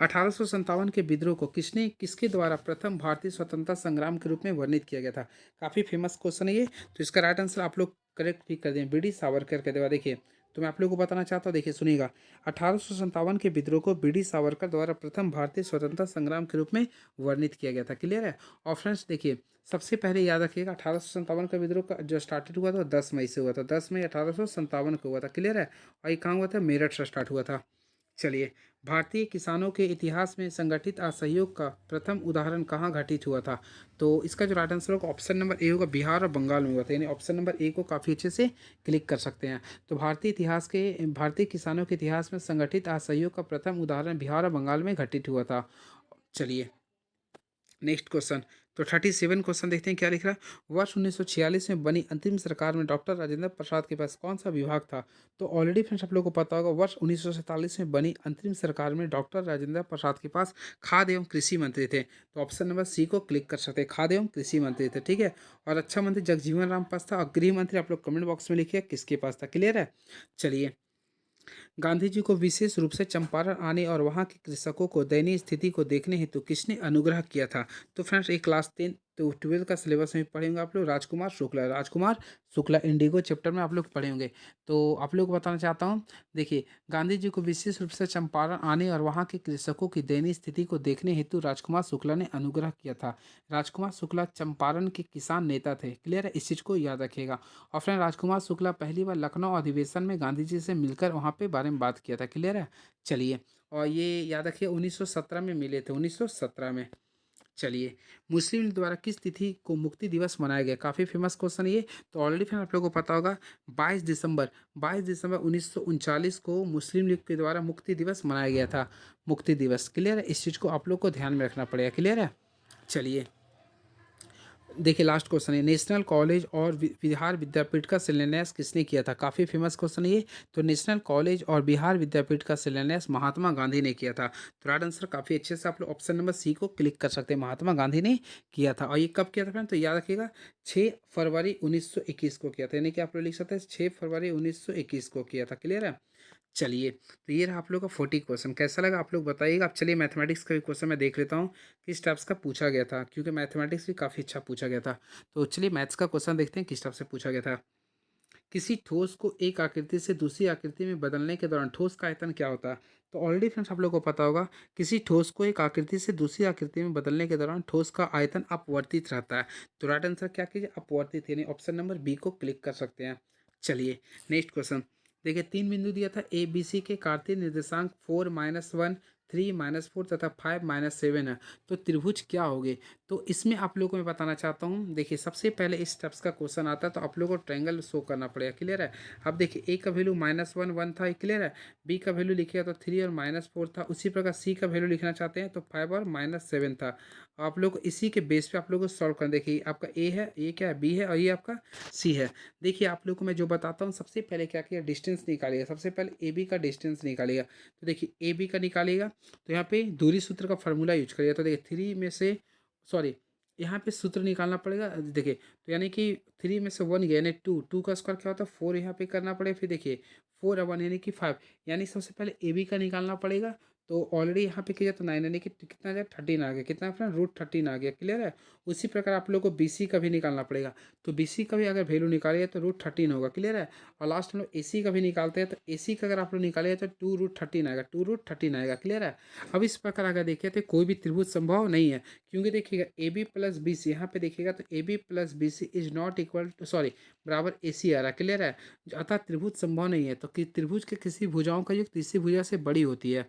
1857 के विद्रोह को किसके द्वारा प्रथम भारतीय स्वतंत्रता संग्राम के रूप में वर्णित किया गया था। काफ़ी फेमस क्वेश्चन है ये। तो इसका राइट आंसर आप लोग करेक्ट भी कर दें, BD सावरकर के द्वारा। देखिए तो मैं आप लोगों को बताना चाहता हूँ, देखिए सुनिएगा 1857 के विद्रोह को BD सावरकर द्वारा प्रथम भारतीय स्वतंत्रता संग्राम के रूप में वर्णित किया गया था। क्लियर है। और फ्रेंड्स देखिए सबसे पहले याद रखिएगा 1857 का विद्रोह का जो स्टार्टेड हुआ था 10 मई से हुआ था। 10 मई 1857 को हुआ था। क्लियर है। और ये कहाँ हुआ था, मेरठ से स्टार्ट हुआ था। चलिए भारतीय किसानों के इतिहास में संगठित असहयोग का प्रथम उदाहरण कहाँ घटित हुआ था। तो इसका जो राइट आंसर होगा ऑप्शन नंबर ए होगा, बिहार और बंगाल में हुआ था। यानी ऑप्शन नंबर ए को काफ़ी अच्छे से क्लिक कर सकते हैं। तो भारतीय किसानों के इतिहास में संगठित असहयोग का प्रथम उदाहरण बिहार और बंगाल में घटित हुआ था। चलिए नेक्स्ट क्वेश्चन तो 37 क्वेश्चन देखते हैं क्या लिख रहा है। वर्ष 1946 में बनी अंतिम सरकार में डॉक्टर राजेंद्र प्रसाद के पास कौन सा विभाग था। तो ऑलरेडी फ्रेंड्स आप लोगों को पता होगा वर्ष 1947 में बनी अंतिम सरकार में डॉक्टर राजेंद्र प्रसाद के पास खाद्य एवं कृषि मंत्री थे। तो ऑप्शन नंबर सी को क्लिक कर सकते हैं, खाद्य एवं कृषि मंत्री थे। ठीक है। और रक्षा मंत्री जगजीवन राम पास था। और गृह मंत्री आप लोग कमेंट बॉक्स में लिखिए किसके पास था। क्लियर है। चलिए गांधी जी को विशेष रूप से चंपारण आने और वहां के कृषकों को दयनीय स्थिति को देखने हेतु किसने अनुग्रह किया था। तो फ्रेंड्स एक क्लास 10 तो 12th का सिलेबस में पढ़ेंगे आप लोग राजकुमार शुक्ला इंडिगो चैप्टर में आप लोग पढ़े होंगे। तो आप लोग को बताना चाहता हूँ, देखिए गांधी जी को विशेष रूप से चंपारण आने और वहाँ के कृषकों की दयनीय स्थिति को देखने हेतु राजकुमार शुक्ला ने अनुग्रह किया था। राजकुमार शुक्ला चंपारण के किसान नेता थे। क्लियर है, इस चीज़ को याद रखिएगा। और फ्रेंड राजकुमार शुक्ला पहली बार लखनऊ अधिवेशन में गांधी जी से मिलकर वहाँ पे बारे में बात किया था। क्लियर है, चलिए। और ये याद रखिए 1917 में मिले थे, 1917 में। चलिए, मुस्लिम लीग द्वारा किस तिथि को मुक्ति दिवस मनाया गया? काफ़ी फेमस क्वेश्चन ये। तो ऑलरेडी फिर आप लोगों को पता होगा 22 दिसंबर 1939 को मुस्लिम लीग के द्वारा मुक्ति दिवस मनाया गया था। मुक्ति दिवस, क्लियर है, इस चीज़ को आप लोग को ध्यान में रखना पड़ेगा। क्लियर है, चलिए। देखिए लास्ट क्वेश्चन है, नेशनल कॉलेज और बिहार विद्यापीठ का शिलान्यास किसने किया था? काफ़ी फेमस क्वेश्चन है ये। तो नेशनल कॉलेज और बिहार विद्यापीठ का शिलान्यास महात्मा गांधी ने किया था। तो राइट आंसर काफ़ी अच्छे से आप लोग ऑप्शन नंबर सी को क्लिक कर सकते हैं, महात्मा गांधी ने किया था। और ये कब किया था फ्रेंड? तो याद रखिएगा 6 फरवरी 1921 को किया था, यानी कि आप लोग लिख सकते हैं 6 फरवरी 1921 को किया था। क्लियर है, चलिए। तो ये रहा आप लोग का 40 क्वेश्चन। कैसा लगा आप लोग बताइएगा। अब चलिए मैथमेटिक्स का भी क्वेश्चन मैं देख लेता हूँ किस टाइप्स का पूछा गया था, क्योंकि मैथमेटिक्स भी काफ़ी अच्छा पूछा गया था। तो चलिए मैथ्स का क्वेश्चन देखते हैं किस टाइप से पूछा गया था। किसी ठोस को एक आकृति से दूसरी आकृति में बदलने के दौरान ठोस का आयतन क्या होता है? तो ऑलरेडी फ्रेंड्स आप लोग को पता होगा, किसी ठोस को एक आकृति से दूसरी आकृति में बदलने के दौरान ठोस का आयतन अपवर्तित रहता है। तो राइट आंसर क्या कीजिए? अपवर्तित, यानी ऑप्शन नंबर बी को क्लिक कर सकते हैं। चलिए नेक्स्ट क्वेश्चन। देखिए 3 बिंदु दिया था ए बी सी के कार्तीय निर्देशांक 4-1, 3-4 तथा 5-7 है। तो त्रिभुज क्या होगे? तो इसमें आप लोगों को मैं बताना चाहता हूँ, देखिए सबसे पहले इस स्टेप्स का क्वेश्चन आता है तो आप लोगों को ट्रायंगल शो करना पड़ेगा। क्लियर है, अब देखिए ए का वैल्यू -1 था, क्लियर है। बी का वैल्यू लिखिएगा तो 3 और -4 था। उसी प्रकार सी का वैल्यू लिखना चाहते हैं तो 5 और -7 था। आप लोग इसी के बेस पे आप लोग को सॉल्व करना। देखिए आपका ए है, ये क्या है, बी है, और ये आपका सी है। देखिए आप लोग को मैं जो बताता हूँ, सबसे पहले क्या किया, डिस्टेंस निकालिएगा। सबसे पहले ए बी का डिस्टेंस निकालिएगा। तो देखिए ए बी का निकालिएगा तो यहाँ पे दूरी सूत्र का फॉर्मूला यूज करिएगा। तो देखिए 3 में से, सॉरी, यहाँ पे सूत्र निकालना पड़ेगा। देखिए तो यानी कि 3 में से 1 गया, यानी 2 का स्क्वायर क्या होता है 4, यहाँ पे करना पड़ेगा। फिर देखिए 4 और 1 यानी कि 5, यानी सबसे पहले ए बी का निकालना पड़ेगा। तो ऑलरेडी यहाँ पे किया तो 9, यानी कि कितना आ गया 13 आ गया। कितना अपना √13 आ गया। क्लियर है, उसी प्रकार आप लोग को बी सी का भी निकालना पड़ेगा। तो बी सी का भी अगर वैल्यू निकालिए तो √13 होगा। क्लियर है, और लास्ट हम लोग ए सी का भी निकालते हैं तो ए सी का अगर आप लोग निकालिए तो 2√13 आएगा, 2√13 आएगा। क्लियर है, अब इस प्रकार अगर देखिए तो कोई भी त्रिभुज संभव नहीं है, क्योंकि देखिएगा A B plus B C, यहाँ पे देखिएगा तो A B plus B C is not equal to, sorry, बराबर ए सी आ रहा है। क्लियर है, अतः त्रिभुज संभव नहीं है। तो कि त्रिभुज के किसी भुजाओं का योग तीसरी भुजा से बड़ी होती है।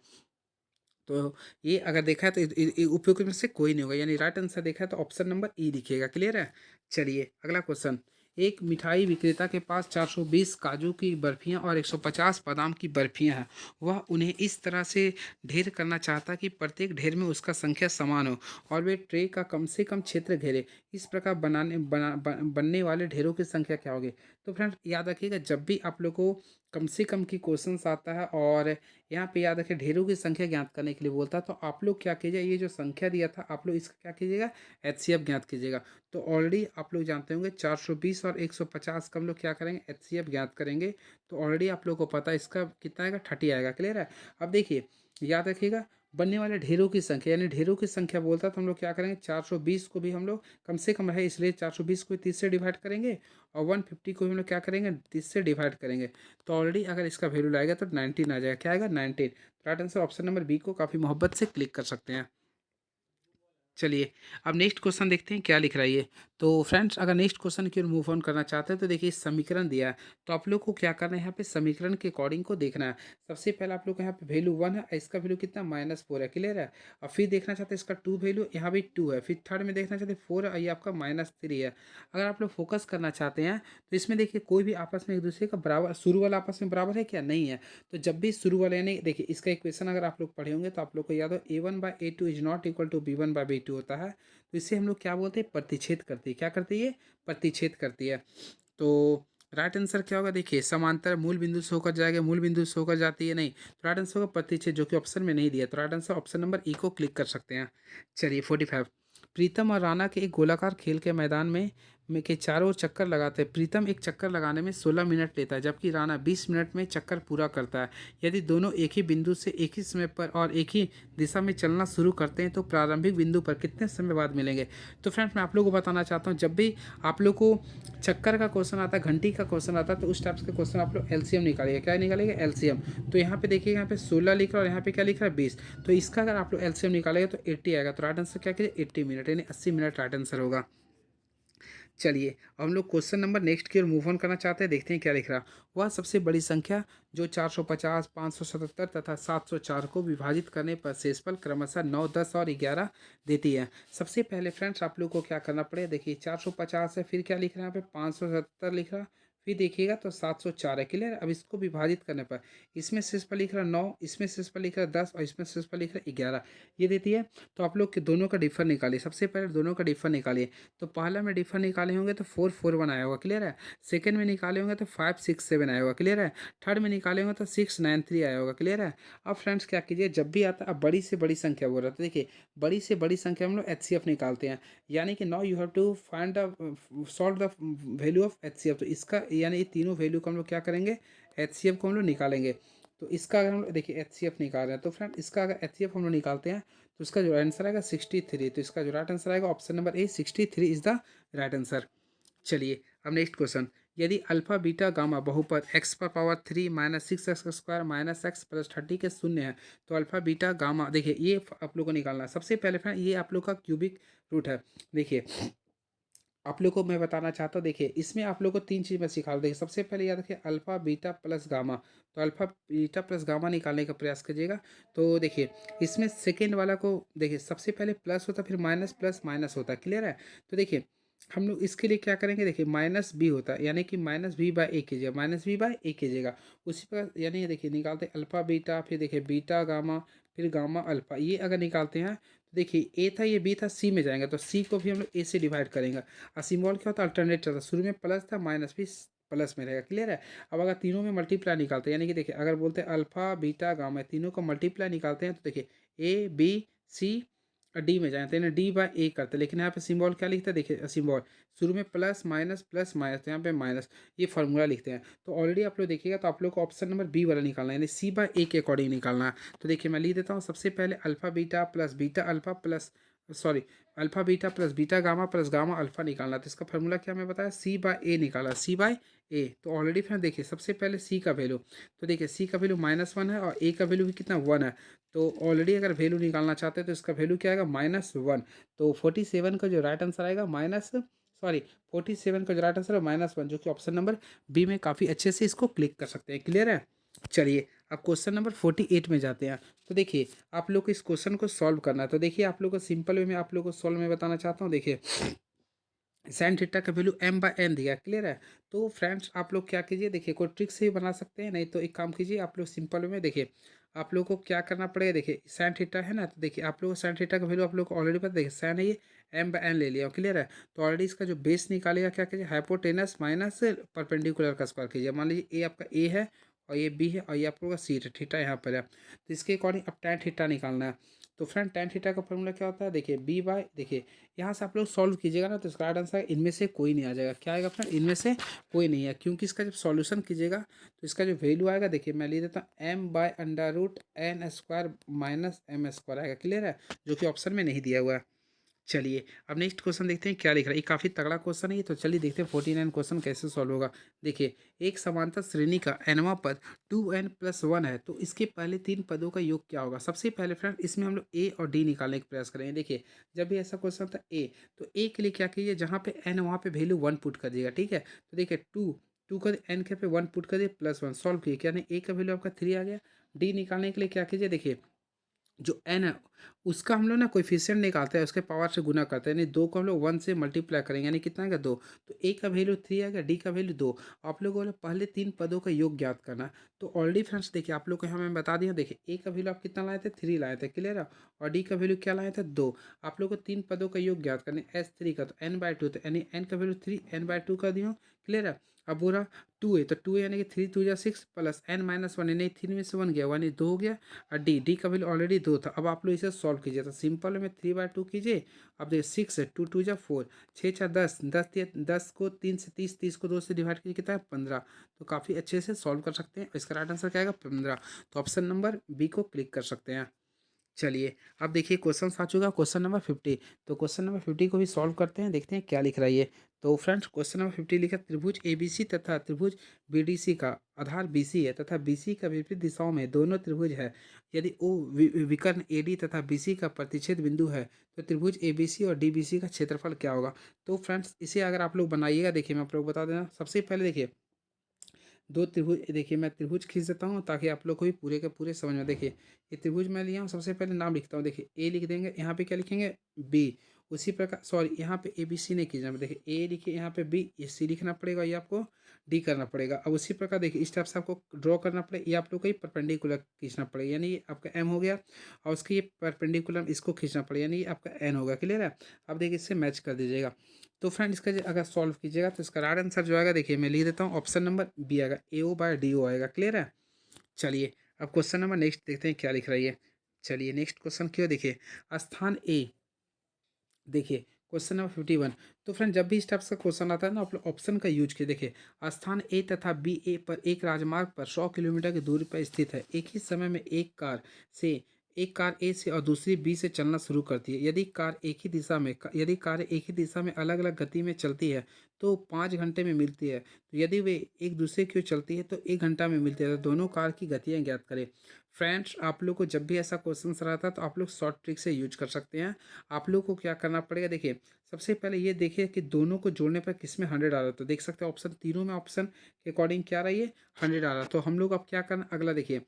तो ये अगर देखा है तो उपयोग में से कोई नहीं होगा, यानी राइट आंसर देखा है तो ऑप्शन नंबर ई दिखेगा। क्लियर है, चलिए अगला क्वेश्चन। एक मिठाई विक्रेता के पास 420 काजू की बर्फियां और 150 बादाम की बर्फियां हैं। वह उन्हें इस तरह से ढेर करना चाहता कि प्रत्येक ढेर में उसका संख्या समान हो और वे ट्रे का कम से कम क्षेत्र घेरे। इस प्रकार बनने वाले ढेरों की संख्या क्या होगी? तो फ्रेंड याद रखिएगा, जब भी आप लोग को कम से कम की क्वेश्चंस आता है और यहाँ पे याद रखिए ढेरों की संख्या ज्ञात करने के लिए बोलता है, तो आप लोग क्या कीजिए, ये जो संख्या दिया था आप लोग इसका क्या कीजिएगा, एचसीएफ ज्ञात कीजिएगा। तो ऑलरेडी आप लोग जानते होंगे 420 और 150 का हम लोग क्या करेंगे, एचसीएफ ज्ञात करेंगे। तो ऑलरेडी आप लोग को पता है इसका कितना आएगा, 30 आएगा। क्लियर है, अब देखिए याद रखिएगा बनने वाले ढेरों की संख्या, यानी ढेरों की संख्या बोलता है तो हम लोग क्या करेंगे, 420 को भी हम लोग कम से कम है इसलिए 420 को 30 से डिवाइड करेंगे और 150 को भी हम लोग क्या करेंगे 30 से डिवाइड करेंगे। तो ऑलरेडी अगर इसका वैल्यू लाएगा तो 19 आ जाएगा। क्या आएगा, 19। Right answer option number B को काफ़ी मोहब्बत से क्लिक कर सकते हैं। चलिए अब नेक्स्ट क्वेश्चन देखते हैं क्या लिख रहा है ये। तो फ्रेंड्स अगर नेक्स्ट क्वेश्चन की ओर मूव ऑन करना चाहते हैं तो देखिए समीकरण दिया है, तो आप लोग को क्या करना है, यहाँ पे समीकरण के अकॉर्डिंग को देखना है। सबसे पहले आप लोग को यहाँ पे वैल्यू 1 है, इसका वैल्यू कितना -4 है। क्लियर है, और फिर देखना चाहते हैं इसका 2 वैल्यू, यहाँ भी 2 है, फिर थर्ड में देखना चाहते हैं 4 है, ये आपका -3 है। अगर आप लोग फोकस करना चाहते हैं तो इसमें देखिए कोई भी आपस में एक दूसरे का बराबर, शुरू वाला आपस में बराबर है क्या, नहीं है। तो जब भी शुरू वाले, यानी देखिए इसका इक्वेशन अगर आप लोग पढ़े होंगे तो आप लोग को याद हो a1/a2 is not equal to b1/b2 होता है। तो इसे हम लोग क्या बोलते हैं, प्रतिच्छेद करती है। क्या करती है, प्रतिच्छेद करती है। तो राइट आंसर क्या होगा, देखिए समांतर मूल बिंदु से होकर जाएगा, मूल बिंदु से होकर जाती है नहीं। तो राइट आंसर होगा प्रतिच्छेद, जो कि ऑप्शन में नहीं दिया। तो राइट आंसर ऑप्शन नंबर ई को क्लिक कर सकते हैं। चलिए 45। प्रीतम और राणा के एक गोलाकार खेल के मैदान में में के चारों ओर चक्कर लगाते हैं। प्रीतम एक चक्कर लगाने में 16 मिनट लेता है, जबकि राणा 20 मिनट में चक्कर पूरा करता है। यदि दोनों एक ही बिंदु से एक ही समय पर और एक ही दिशा में चलना शुरू करते हैं तो प्रारंभिक बिंदु पर कितने समय बाद मिलेंगे। तो फ्रेंड्स मैं आप लोगों को बताना चाहता हूँ, जब भी आप लोग को चक्कर का क्वेश्चन आता है, घंटी का क्वेश्चन आता है, तो उस टाइप का क्वेश्चन आप लोग एलसीएम निकालिएगा। क्या निकालेंगे? एलसीएम। तो यहाँ पे देखिएगा, यहाँ पे 16 लिख रहा है और यहाँ पे क्या लिख रहा है? 20। तो इसका अगर आप लोग एलसीएम निकालेंगे तो 80 आएगा। तो राइट आंसर क्या कीजिए? 80 मिनट, यानी 80 मिनट राइट आंसर होगा। चलिए अब हम लोग क्वेश्चन नंबर नेक्स्ट की ओर मूव ऑन करना चाहते हैं। देखते हैं क्या लिख रहा। वह सबसे बड़ी संख्या जो 450, 577 तथा 704 को विभाजित करने पर शेषफल क्रमशः 9, 10 और 11 देती है। सबसे पहले फ्रेंड्स आप लोग को क्या करना पड़ेगा? देखिए 450 है, फिर क्या लिख रहा है? यहाँ पे 577 लिख रहा, फिर देखिएगा तो 704 है। क्लियर? अब इसको विभाजित करने पर इसमें शेषफल लिख रहा 9, इसमें शेषफल लिख रहा 10 और इसमें शेषफल लिख रहा 11, ये देती है। तो आप लोग के दोनों का डिफर निकालिए। सबसे पहले दोनों का डिफर निकालिए। तो पहला में डिफर निकाले होंगे तो 441 आया होगा। क्लियर है? सेकंड में निकाले होंगे तो 567 आया होगा। क्लियर है? थर्ड में निकाले होंगे तो 693 आया होगा। क्लियर है? अब फ्रेंड्स क्या कीजिए, जब भी आता है, अब बड़ी से बड़ी संख्या बोल रहा है, तो देखिए बड़ी से बड़ी संख्या हम लोग एचसीएफ निकालते हैं। यानी कि now you have to find the solve the value of HCF. तो इसका यानी ये तीनों वैल्यू को हम लोग क्या करेंगे? एचसीएफ को हम लोग निकालेंगे। तो इसका अगर हम लोग देखिए एचसीएफ निकाल रहे हैं, तो फ्रेंड इसका अगर एचसीएफ हम लोग निकालते हैं तो इसका जो आंसर आएगा 63। तो इसका जो राइट आंसर आएगा option number A, 63 is the right answer. चलिए अब नेक्स्ट क्वेश्चन। यदि अल्फा बीटा गामा बहुपद x पर power 3 minus 6x² minus x plus 30 के शून्य है तो अल्फा बीटा गामा, देखिए ये आप लोग को निकालना है। सबसे पहले फ्रेंड ये आप लोग का क्यूबिक रूट है। देखिए आप लोग को मैं बताना चाहता हूँ, देखिए इसमें आप लोग को तीन चीज़ मैं सिखा दूँ। देखिए सबसे पहले याद रखिए अल्फा बीटा प्लस गामा। तो अल्फा बीटा प्लस गामा निकालने का प्रयास कीजिएगा। तो देखिए इसमें सेकेंड वाला को देखिए सबसे पहले प्लस होता है, फिर माइनस प्लस माइनस होता है। क्लियर है? तो देखिए हम लोग इसके लिए क्या करेंगे? देखिए माइनस बी होता है, यानी कि माइनस बी बाय ए कीजिएगा, माइनस बी बाय ए कीजिएगा। उसी पर यानी देखिए निकालते हैं अल्फा बीटा, फिर देखिए बीटा गामा, फिर गामा अल्फा। ये अगर निकालते हैं तो देखिए ए था, ये बी था, सी में जाएंगे तो सी को भी हम लोग ए से डिवाइड करेंगे। और सिम्बॉल क्या होता है? अल्टरनेट चलता है। शुरू में प्लस था, माइनस भी प्लस में रहेगा। क्लियर है? अब अगर तीनों में मल्टीप्लाई निकालते हैं, यानी कि देखिए अगर बोलते हैं अल्फा बीटा गामा, तीनों को मल्टीप्लाई निकालते हैं तो देखिए ए बी सी और डी में जाए तो यानी डी बाय ए करते हैं। लेकिन यहाँ पे सिम्बॉल क्या लिखता है? देखिए सिम्बॉल शुरू में प्लस माइनस तो यहाँ पे माइनस, ये फार्मूला लिखते हैं। तो ऑलरेडी आप लोग देखिएगा तो आप लोग को ऑप्शन नंबर बी वाला निकालना है, यानी सी बाय ए के अकॉर्डिंग निकालना है। तो देखिए मैं लिख देता हूँ। सबसे पहले alpha beta plus beta alpha plus sorry alpha beta plus beta gamma plus gamma alpha निकालना। तो इसका फार्मूला क्या मैं बताया? सी बाय ए निकाला, सी बाय ए। तो ऑलरेडी फ्रेंड देखिए सबसे पहले सी का वैल्यू, तो देखिए सी का वैल्यू -1 है और ए का वैल्यू भी कितना 1 है। तो ऑलरेडी अगर वैल्यू निकालना चाहते हैं तो इसका वैल्यू क्या आएगा? -1। तो 47 का जो राइट आंसर आएगा 47 का जो राइट आंसर है -1, जो कि ऑप्शन नंबर बी में काफ़ी अच्छे से इसको क्लिक कर सकते हैं। क्लियर है? चलिए अब क्वेश्चन नंबर 48 में जाते हैं। तो देखिए आप लोग को इस क्वेश्चन को सॉल्व करना है। तो देखिए आप लोग को सिंपल वे में आप लोग को सॉल्व में बताना चाहता हूँ। देखिए साइन थीटा का वैल्यू m/n दिया। क्लियर है? तो फ्रेंड्स आप लोग क्या कीजिए, देखिए कोई ट्रिक से ही बना सकते हैं, नहीं तो एक काम कीजिए आप लोग सिंपल में। देखिए आप लोग को क्या करना पड़ेगा? देखिए साइन थीटा है ना, तो देखिए आप लोग साइन थीटा का वैल्यू आप लोग को ऑलरेडी पता। देखिए साइन है, ये m/n ले लिया। क्लियर है? तो ऑलरेडी इसका जो बेस निकालेगा क्या कीजिए? हाइपोटेनस माइनस परपेंडिकुलर का स्क्वायर कीजिए। मान लीजिए ए आपका ए है और ये बी है और ये आप लोग का सी है, थीटा यहाँ पर है। तो इसके अकॉर्डिंग अब tan थीटा निकालना है। तो फ्रेंड tan थीटा का फॉर्मूला क्या होता है? देखिए बी बाय, देखिए यहाँ से आप लोग सॉल्व कीजिएगा ना तो इसका राइट आंसर इनमें से कोई नहीं आ जाएगा। क्या आएगा फ्रेंड? इनमें से कोई नहीं है, क्योंकि इसका जब सॉल्यूशन कीजिएगा तो इसका जो वैल्यू आएगा, देखिए मैं लिख देता हूँ m/√n² माइनस m² आएगा। क्लियर है? जो कि ऑप्शन में नहीं दिया हुआ है। चलिए अब नेक्स्ट क्वेश्चन देखते हैं क्या लिख रहा है। ये काफ़ी तगड़ा क्वेश्चन है ये, तो चलिए देखते हैं 49 क्वेश्चन कैसे सॉल्व होगा। देखिए एक समांतर श्रेणी का nवां पद 2n+1 है तो इसके पहले तीन पदों का योग क्या होगा। सबसे पहले फ्रेंड इसमें हम लोग ए और डी निकालने का प्रयास करेंगे। देखिए जब भी ऐसा क्वेश्चन था ए, तो ए के लिए क्या कीजिए, जहाँ पे एन वहाँ पे वैल्यू 1 पुट कर दिएगा। ठीक है? तो देखिए टू का एन के पे 1 पुट कर दिए +1 सॉल्व किए, क्या नहीं ए का वैल्यू आपका 3 आ गया। डी निकालने के लिए क्या कीजिए, देखिए जो एन है उसका हम लोग ना कोएफिशिएंट निकालते हैं, उसके पावर से गुना करते हैं, यानी 2 को हम लोग 1 से मल्टीप्लाई करेंगे, यानी कितना आएगा 2। तो ए का वैल्यू 3 आएगा, डी का वैल्यू 2। आप लोगों को पहले तीन पदों का योग ज्ञात करना है। तो ऑलरेडी फ्रेंड्स देखिए आप लोग को यहाँ मैं बता दिया। देखिए ए का वैल्यू आप कितना लाए थे? 3 लाए थे। क्लियर है? और डी का वैल्यू क्या लाए थे? 2। आप लोग को तीन पदों का योग ज्ञात करने S3 का, तो n/2, तो यानी n का वैल्यू 3 n/2 कर दिया। क्लियर है? अब बोला 2 है, तो 2 यानी कि 3 2 जा 6 प्लस n माइनस वन, यानी 3 में से 1 गया, यानी 2 हो गया। और डी का वैल्यू ऑलरेडी 2 था। अब आप लोग इसे सॉल्व कीजिए, तो सिंपल में 3/2 कीजिए। अब देखिए 6 है, 2 2 जा 4, 6 4 10, 10 को 3 से 30, 30 को 2 से डिवाइड कीजिए, कितना है 15। तो काफ़ी अच्छे से सॉल्व कर सकते हैं। इसका राइट आंसर क्या आएगा 15। तो ऑप्शन नंबर बी को क्लिक कर सकते हैं। चलिए अब देखिए क्वेश्चन आ चुका क्वेश्चन नंबर 50। तो क्वेश्चन नंबर 50 को भी सॉल्व करते हैं, देखते हैं क्या लिख रहा है ये। तो फ्रेंड्स क्वेश्चन नंबर 50 लिखा, त्रिभुज एबीसी तथा त्रिभुज बीडीसी का आधार बीसी है तथा बीसी का विपरीत दिशाओं में दोनों त्रिभुज है। यदि ओ विकर्ण एडी तथा बीसी का प्रतिच्छेद बिंदु है तो त्रिभुज एबीसी और डीबीसी का क्षेत्रफल क्या होगा। तो फ्रेंड्स इसे अगर आप लोग बनाइएगा, देखिए मैं आप लोग बता देना। सबसे पहले देखिए दो त्रिभुज, देखिए मैं त्रिभुज खींच देता हूँ ताकि आप लोग को भी पूरे के पूरे समझ में। देखिए ये त्रिभुज मैं लिया हूँ, सबसे पहले नाम लिखता हूँ। देखिए ए लिख देंगे, यहाँ पे क्या लिखेंगे बी। उसी प्रकार सॉरी यहाँ पे ए बी सी नहीं खींचना, देखिए ए लिखिए, यहाँ पे बी, ये सी लिखना पड़ेगा, ये आपको डी करना पड़ेगा। अब उसी प्रकार देखिए इस टाइप से आपको ड्रॉ करना पड़ेगा, ये आप लोग को ही परपेंडिकुलर खींचना पड़ेगा, यानी ये आपका एम हो गया। और उसके ये परपेंडिकुलर इसको खींचना पड़ेगा, यानी ये आपका एन होगा। क्लियर है। अब देखिए इससे मैच कर दीजिएगा। तो फ्रेंड इसका अगर सॉल्व कीजिएगा तो इसका राइट आंसर जो आएगा, देखिए मैं लिख देता हूँ, ऑप्शन नंबर बी आएगा, ए ओ बाय डी ओ आएगा। क्लियर है। चलिए अब क्वेश्चन नंबर नेक्स्ट देखते हैं क्या लिख रही है। चलिए नेक्स्ट क्वेश्चन क्यों, देखिए स्थान ए, देखिए क्वेश्चन नंबर 51। तो फ्रेंड जब भी इस टाइप का क्वेश्चन आता है ना, आप लोग ऑप्शन का यूज किए। देखिए स्थान ए तथा बी ए पर एक राजमार्ग पर 100 किलोमीटर की दूरी पर स्थित है। एक ही समय में एक कार ए से और दूसरी बी से चलना शुरू करती है। यदि कार एक ही दिशा में अलग अलग गति में चलती है तो 5 घंटे में मिलती है। तो यदि वे एक दूसरे की ओर चलती है तो 1 घंटा में मिलती है। तो दोनों कार की गतियाँ ज्ञात करें। फ्रेंड्स आप लोग को जब भी ऐसा क्वेश्चन रहता है तो आप लोग शॉर्ट ट्रिक से यूज कर सकते हैं। आप लोग को क्या करना पड़ेगा, देखिए सबसे पहले ये देखिए कि दोनों को जोड़ने पर किसमें 100 आ रहा है। तो देख सकते हैं ऑप्शन तीनों में, ऑप्शन के अकॉर्डिंग क्या रही है 100 आ रहा है। तो हम लोग अब क्या करना, अगला देखिए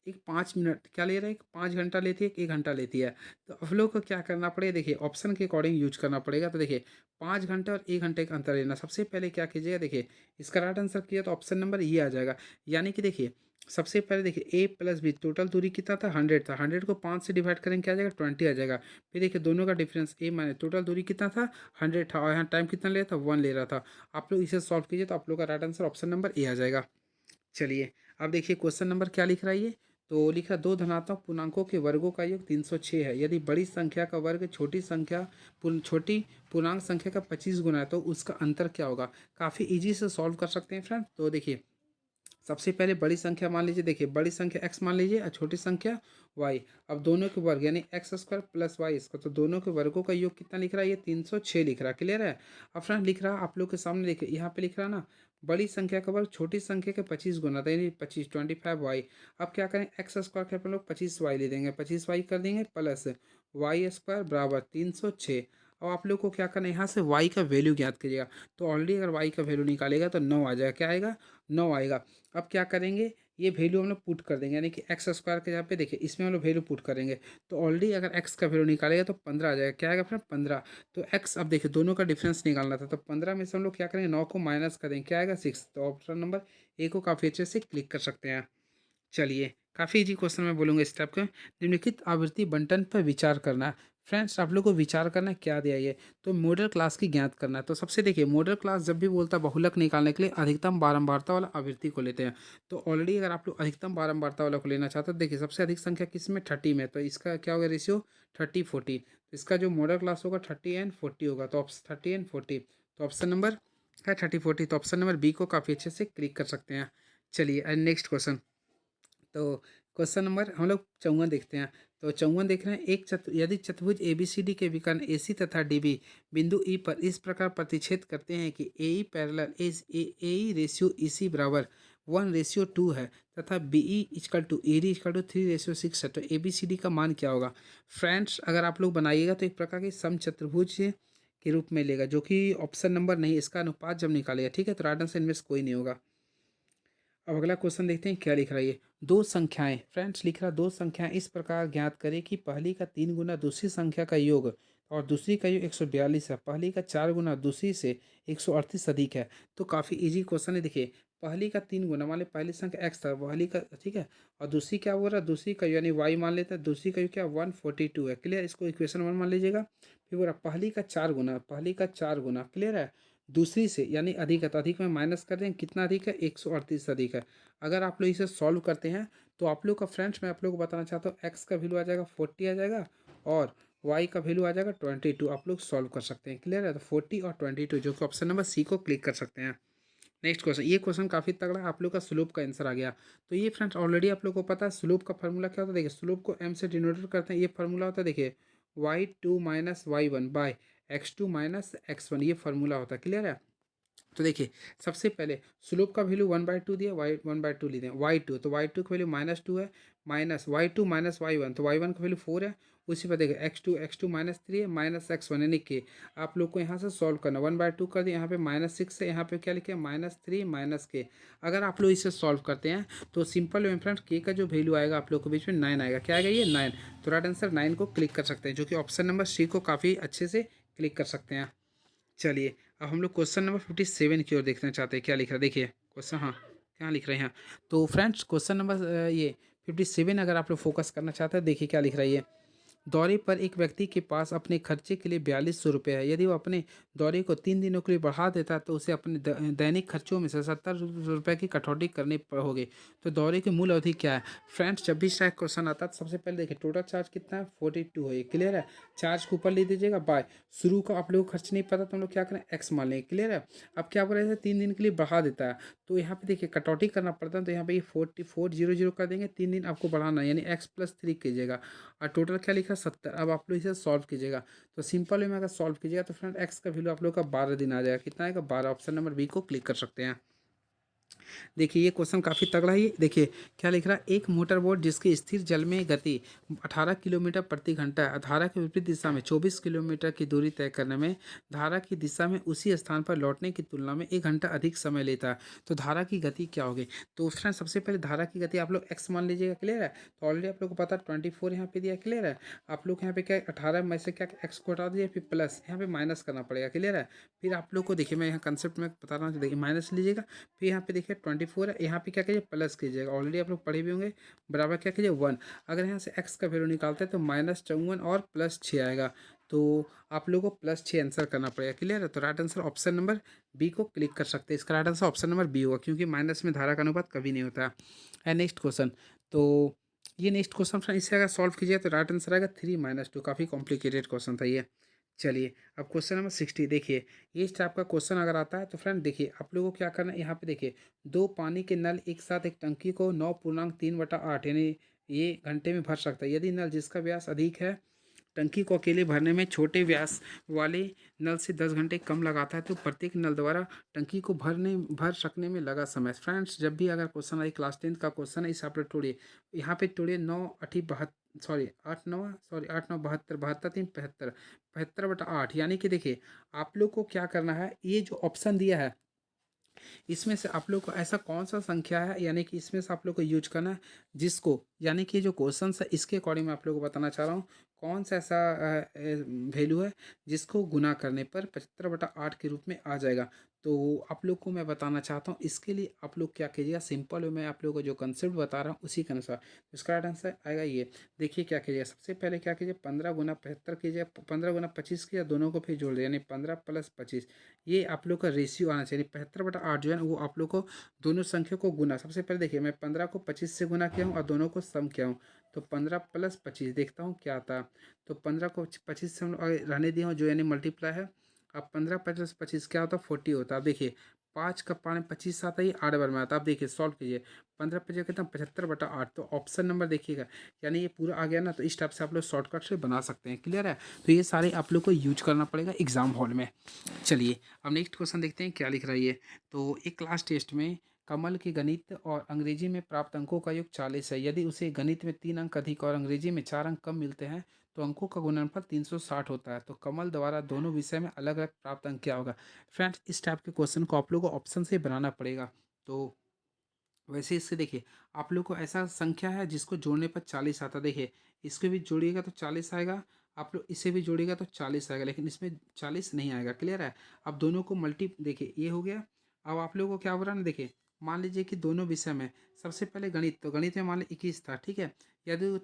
एक 5 मिनट क्या ले रहा है, एक 5 घंटा लेती है, एक घंटा लेती है। तो आप लोग को क्या करना पड़ेगा, देखिए ऑप्शन के अकॉर्डिंग यूज करना पड़ेगा। तो देखिए 5 घंटे और 1 घंटे का अंतर लेना। सबसे पहले क्या कीजिएगा, देखिए इसका राइट आंसर किया तो ऑप्शन नंबर ये आ जाएगा। यानी कि देखिए सबसे पहले देखिए ए प्लस बी टोटल दूरी कितना था 100 था, 100 को 5 से डिवाइड करेंगे क्या आ जाएगा 20 आ जाएगा। फिर देखिए दोनों का डिफरेंस ए माने टोटल दूरी कितना था 100 था, और यहाँ टाइम कितना ले रहा था 1 ले रहा था। आप लोग इसे सॉल्व कीजिए तो आप लोग का right answer option number A आ जाएगा। चलिए अब देखिए क्वेश्चन नंबर क्या लिख रहा है ये। तो लिखा दो धनात्मक पूर्णांकों के वर्गों का योग 306 है। यदि बड़ी संख्या का वर्ग छोटी पूर्णांक संख्या का 25 गुना है तो उसका अंतर क्या होगा। काफ़ी इजी से सॉल्व कर सकते हैं फ्रेंड। तो देखिए सबसे पहले बड़ी संख्या मान लीजिए, देखिए बड़ी संख्या x मान लीजिए और छोटी संख्या y। अब दोनों के वर्ग यानी एक्स स्क्वायर प्लस वाई इसका, तो दोनों के वर्गों का योग कितना लिख रहा है ये 306 लिख रहा है। क्लियर है। अब फ्रेंड लिख रहा है आप लोग के सामने, देखिए यहाँ पे लिख रहा है ना बड़ी संख्या का वर्ग छोटी संख्या के 25 गुना था, यानी 25 अब क्या करें एक्स स्क्वायर के अपन लोग 25y ले देंगे, 25y कर देंगे प्लस वाई स्क्वायर बराबर 306। अब आप लोग को क्या करना है, यहाँ से y का वैल्यू ज्ञात करिएगा। तो ऑलरेडी अगर y का वैल्यू निकालेगा तो 9 आ जाएगा। क्या आएगा 9 आएगा। अब क्या करेंगे, ये वैल्यू हम लोग पुट कर देंगे, यानी कि एक्स स्क्वायर के यहाँ पे देखिए इसमें हम लोग वैल्यू पुट करेंगे। तो ऑलरेडी अगर एक्स का वैल्यू निकालेगा तो 15 आ जाएगा। क्या आएगा फिर 15। तो एक्स अब देखिए दोनों का डिफरेंस निकालना था, तो 15 में से हम लोग क्या करेंगे 9 को माइनस करेंगे, क्या आएगा 6। तो ऑप्शन नंबर ए को काफ़ी अच्छे से क्लिक कर सकते हैं। चलिए काफ़ी इजी क्वेश्चन मैं बोलूँगा इस टाइप के। निम्नलिखित आवृत्ति बंटन पर विचार करना है। फ्रेंड्स आप लोग को विचार करना है, क्या दिया ये तो मॉडल क्लास की ज्ञात करना है। तो सबसे देखिए मॉडल क्लास जब भी बोलता है बहुलक निकालने के लिए अधिकतम बारंबारता वाला आवृत्ति को लेते हैं। तो ऑलरेडी अगर आप लोग अधिकतम बारंबारता वाला को लेना चाहते हो, देखिए सबसे अधिक संख्या किस में 30 में, तो इसका क्या होगा रेशियो 30/40। तो इसका जो मॉडल क्लास होगा 30/40 होगा। तो 30/40 तो ऑप्शन नंबर है 30/40। तो ऑप्शन नंबर बी को काफ़ी अच्छे से क्लिक कर सकते हैं। चलिए नेक्स्ट क्वेश्चन। तो क्वेश्चन नंबर हम लोग 54 देखते हैं। तो 54 देख रहे हैं, यदि चतुर्भुज ए बी सी डी के विकर्ण ए सी तथा डी बी बिंदु ई पर इस प्रकार प्रतिच्छेद करते हैं कि ए ई पैरेलल ए ई रेशियो ई सी बराबर 1:2 है तथा B E equal to A D equal to 3:6 है, तो ए बी सी डी का मान क्या होगा। फ्रेंड्स अगर आप लोग बनाइएगा तो एक प्रकार के समचतुर्भुज के रूप में लेगा, जो कि ऑप्शन नंबर नहीं, इसका अनुपात जब निकालेगा। ठीक है। तो राइट आंसर इनमें से कोई नहीं होगा। अब अगला क्वेश्चन देखते हैं क्या लिख रहा है ये। दो संख्याएं, फ्रेंड्स लिख रहा दो संख्याएं इस प्रकार ज्ञात करें कि पहली का 3 गुना दूसरी संख्या का योग और दूसरी का योग 142 है। पहली का 4 गुना दूसरी से 138 अधिक है। तो काफ़ी इजी क्वेश्चन है। देखिए पहली का 3 गुना मान ली पहली संख्या एक्स था, पहली का ठीक है, और दूसरी क्या बोल रहा है दूसरी का यानी वाई मान लेता है, दूसरी का योग क्या 142 है। क्लियर। इसको इक्वेशन 1 मान लीजिएगा। फिर बोल रहा पहली का 4 गुना, पहली का 4 गुना। क्लियर है। दूसरी से यानी अधिक है, तो अधिक में माइनस कर दें, कितना अधिक है, 138 अधिक है। अगर आप लोग इसे सॉल्व करते हैं तो आप लोग का फ्रेंड्स मैं आप लोग को बताना चाहता हूँ, एक्स का वैल्यू आ जाएगा 40 आ जाएगा और वाई का वैल्यू आ जाएगा 22। आप लोग सॉल्व कर सकते हैं, क्लियर है। तो 40 और 22 जो कि ऑप्शन नंबर सी को क्लिक कर सकते हैं। नेक्स्ट क्वेश्चन, ये क्वेश्चन काफ़ी तगड़ा है, आप लोग का स्लोप का आंसर आ गया। तो ये फ्रेंड्स ऑलरेडी आप लोग को पता है स्लोप का फार्मूला क्या होता है। देखिए स्लोप को एम से डिनोटेट करते हैं, ये फार्मूला होता है देखिए y2 minus y1 bye x2 minus x1, ये फार्मूला होता है, क्लियर है। तो देखिए सबसे पहले स्लोप का वैल्यू 1/2 दिया, वाई 1/2 ली दें, y2 तो y2 का वैल्यू -2 है, माइनस y2 माइनस y1 तो y1 का वैल्यू 4 है। उसी पर देखिए x2 -3 है माइनस x1 यानी कि आप लोग को यहाँ से सॉल्व करना, 1/2 कर दिया, यहाँ पे -6 है, यहाँ पे क्या लिखे -3 माइनस के। अगर आप लोग इसे सॉल्व करते हैं तो सिंपल वे फ्रेंड्स के का जो वैल्यू आएगा आप लोग के बीच में 9 आएगा। क्या आएगा ये 9, तो राइट आंसर 9 को क्लिक कर सकते हैं, जो कि ऑप्शन नंबर सी को काफ़ी अच्छे से क्लिक कर सकते हैं। चलिए अब हम लोग क्वेश्चन नंबर 57 की ओर देखना चाहते हैं, क्या लिख रहा है देखिए क्वेश्चन, हाँ क्या लिख रहे हैं यहाँ। तो फ्रेंड्स क्वेश्चन नंबर ये 57 अगर आप लोग फोकस करना चाहते हैं, देखिए क्या लिख रहा है ये। दौरे पर एक व्यक्ति के पास अपने खर्चे के लिए 4200 रुपये है। यदि वो अपने दौरे को 3 दिनों के लिए बढ़ा देता है तो उसे अपने दैनिक खर्चों में से 70 रुपये की कटौती करनी होगी। तो दौरे की मूल अवधि क्या है। फ्रेंड्स जब भी शायद क्वेश्चन आता है तो सबसे पहले देखिए टोटल चार्ज कितना है 42 है, क्लियर है। चार्ज को ऊपर ले दीजिएगा बाय शुरू का आप लोग को खर्च नहीं पता तो हम लोग क्या करें एक्स मान लेंगे, क्लियर है। अब क्या बोल रहे थे 3 दिन के लिए बढ़ा देता है, तो यहाँ पे देखिए कटौती करना पड़ता है, तो यहाँ पे ये 4400 कर देंगे, 3 दिन आपको बढ़ाना है यानी x+3 कीजिएगा और टोटल क्या लिखा 70। अब आप लोग इसे सॉल्व कीजिएगा, तो सिंपल वे में अगर सॉल्व कीजिएगा तो फ्रेंड एक्स का वैल्यू आप लोग का 12 दिन आ जाएगा, कितना आएगा 12। ऑप्शन नंबर बी को क्लिक कर सकते हैं। देखिए ये क्वेश्चन काफ़ी तगड़ा है। देखिए क्या लिख रहा है, एक मोटर बोट जिसकी स्थिर जल में गति 18 किलोमीटर प्रति घंटा है, धारा के विपरीत दिशा में 24 किलोमीटर की दूरी तय करने में धारा की दिशा में उसी स्थान पर लौटने की तुलना में 1 घंटा अधिक समय लेता है। तो धारा की गति क्या होगी। तो फ्रेंड सबसे पहले धारा की गति आप लोग एक्स मान लीजिएगा, क्लियर है। तो ऑलरेडी आप लोग को पता है 24 यहाँ पे दिया, क्लियर है। आप लोग यहाँ पे क्या 18 में से क्या एक्स को हटा दीजिए, फिर प्लस यहाँ पे माइनस करना पड़ेगा, क्लियर है। फिर आप लोग को देखिए मैं यहाँ कंसेप्ट में बता रहा हूँ, देखिए माइनस लीजिएगा, फिर यहाँ पे देखिए 24 है, यहाँ पे क्या कीजिए प्लस कीजिएगा, ऑलरेडी आप लोग पढ़े भी होंगे, बराबर क्या कीजिए 1। अगर यहाँ से x का वैल्यू निकालते हैं तो -54 और +6 आएगा, तो आप लोगों को +6 आंसर करना पड़ेगा, क्लियर है। तो right answer option number B को क्लिक कर सकते हैं, इसका right answer option number B होगा, क्योंकि माइनस में धारा का अनुपात कभी नहीं होता है। नेक्स्ट क्वेश्चन, तो ये नेक्स्ट क्वेश्चन फ्रेंड इसे अगर सॉल्व कीजिए तो राइट आंसर आएगा 3 - 2, काफ़ी कॉम्प्लिकेटेड क्वेश्चन था ये। चलिए अब क्वेश्चन नंबर 60 देखिए, ये इस टाइप का क्वेश्चन अगर आता है तो फ्रेंड देखिए आप लोगों को क्या करना है, यहाँ पे देखिए 2 पानी के नल एक साथ एक टंकी को 9.3/8 यानी ये घंटे में भर सकता है। यदि नल जिसका व्यास अधिक है टंकी को अकेले भरने में छोटे व्यास वाले नल से 10 घंटे कम लगाता है, तो प्रत्येक नल द्वारा टंकी को भर सकने में लगा समय। फ्रेंड्स जब भी अगर क्वेश्चन आए क्लास 10 का क्वेश्चन है, इस आप लोग तोड़िए, यहाँ पे तोड़िए 8 - 3 = 72 यानी कि देखिए आप लोग को क्या करना है, ये जो ऑप्शन दिया है इसमें से आप लोग को ऐसा कौन सा संख्या है, यानी कि इसमें से आप लोग को यूज करना है जिसको, यानी कि जो क्वेश्चन है इसके अकॉर्डिंग मैं आप लोग को बताना चाह रहा हूँ कौन सा ऐसा वैल्यू है जिसको गुना करने पर 75/8 के रूप में आ जाएगा। तो आप लोग को मैं बताना चाहता हूँ, इसके लिए आप लोग क्या कीजिएगा, सिंपल वे में आप लोग को जो कंसेप्ट बता रहा हूँ उसी के अनुसार इसका राइट आंसर आएगा ये। देखिए क्या कीजिए, सबसे पहले क्या कीजिए 15 × 75 कीजिए, 15 × 25 कीजिए, दोनों को फिर जोड़ दिया यानी 15 + 25, ये आप लोग का रेशियो आना चाहिए। 75/8 जो है ना वो आप लोग को दोनों संख्या को गुना, सबसे पहले देखिए मैं 15 को 25 से गुना किया हूँ और दोनों को सम किया हूँ, तो 15 + 25 देखता हूँ क्या आता है। तो 15 को 25 से हम रहने दिया हूँ जो यानी मल्टीप्लाई है। अब 15 + 25 क्या होता है 40 होता है। अब देखिए 5 का पानी 25 आता है, ये 8 बार में आता है। अब देखिए सॉल्व कीजिए, 15 पचे कितना 75/8, तो ऑप्शन नंबर देखिएगा यानी ये पूरा आ गया ना, तो इस टाइप से आप लोग शॉर्टकट से बना सकते हैं, क्लियर है। तो ये सारे आप लोग को यूज करना पड़ेगा एग्जाम हॉल में। चलिए अब नेक्स्ट क्वेश्चन देखते हैं क्या लिख रहा है ये। तो एक क्लास टेस्ट में कमल के गणित और अंग्रेजी में प्राप्त अंकों का योग 40 है। यदि उसे गणित में 3 अंक अधिक और अंग्रेजी में 4 अंक कम मिलते हैं तो अंकों का गुणनफल 360 होता है। तो कमल द्वारा दोनों विषय में अलग अलग प्राप्त अंक क्या होगा। फ्रेंड्स इस टाइप के क्वेश्चन को आप लोग को ऑप्शन से बनाना पड़ेगा। तो वैसे इससे देखिए आप लोग को ऐसा संख्या है जिसको जोड़ने पर 40 आता है। देखिए इसको भी जोड़िएगा तो 40 आएगा, आप लोग इसे भी जोड़िएगा तो 40 आएगा, लेकिन इसमें 40 नहीं आएगा, क्लियर है। अब दोनों को मल्टी देखिए ये हो गया। अब आप लोगों को क्या हो रहा है ना, देखिए मान लीजिए कि दोनों विषय में सबसे पहले गणित, तो गणित में मान ली 21 था, ठीक है। यदि वो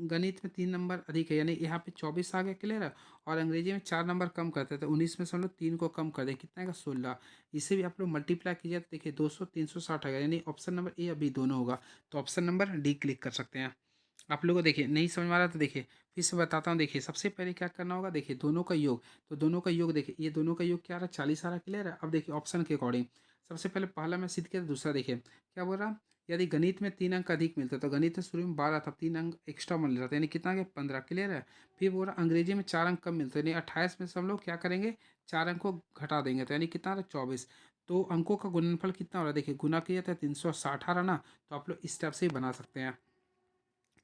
गणित में 3 नंबर अधिक है, यानी यहाँ पे 24 आ गया, क्लियर है। और अंग्रेजी में 4 नंबर कम करते हैं, तो 19 में से हम लोग 3 को कम कर दें, कितना का 16। इसे भी आप लोग मल्टीप्लाई कीजिए तो देखिए 200 360 आएगा, यानी ऑप्शन नंबर ए अभी दोनों होगा। तो ऑप्शन नंबर डी क्लिक कर सकते हैं। आप लोगों को देखिए नहीं समझ में आ रहा तो देखिए फिर से बताता हूँ। देखिए सबसे पहले क्या करना होगा, देखिए दोनों का योग, तो दोनों का योग देखिए, ये दोनों का योग क्या आ रहा है, 40 आ रहा है, क्लियर है। अब देखिए ऑप्शन के अकॉर्डिंग सबसे पहले पहला मैं सिद्ध किया, दूसरा देखिए क्या बोल रहा। यदि गणित में 3 अंक अधिक मिलते तो गणित में शुरू में 12 था, 3 अंक एक्स्ट्रा मिल रहा था, यानी कितना गया 15, क्लियर है। फिर बोल रहा अंग्रेजी में 4 अंक कम मिलते यानी 28 में से हम लोग क्या करेंगे, 4 अंक को घटा देंगे, तो यानी कितना आ रहा है 24। तो अंकों का गुणनफल कितना हो रहा है, देखिए गुना किया था 360 आ रहा ना, तो आप लोग इस टाइप से ही बना सकते हैं।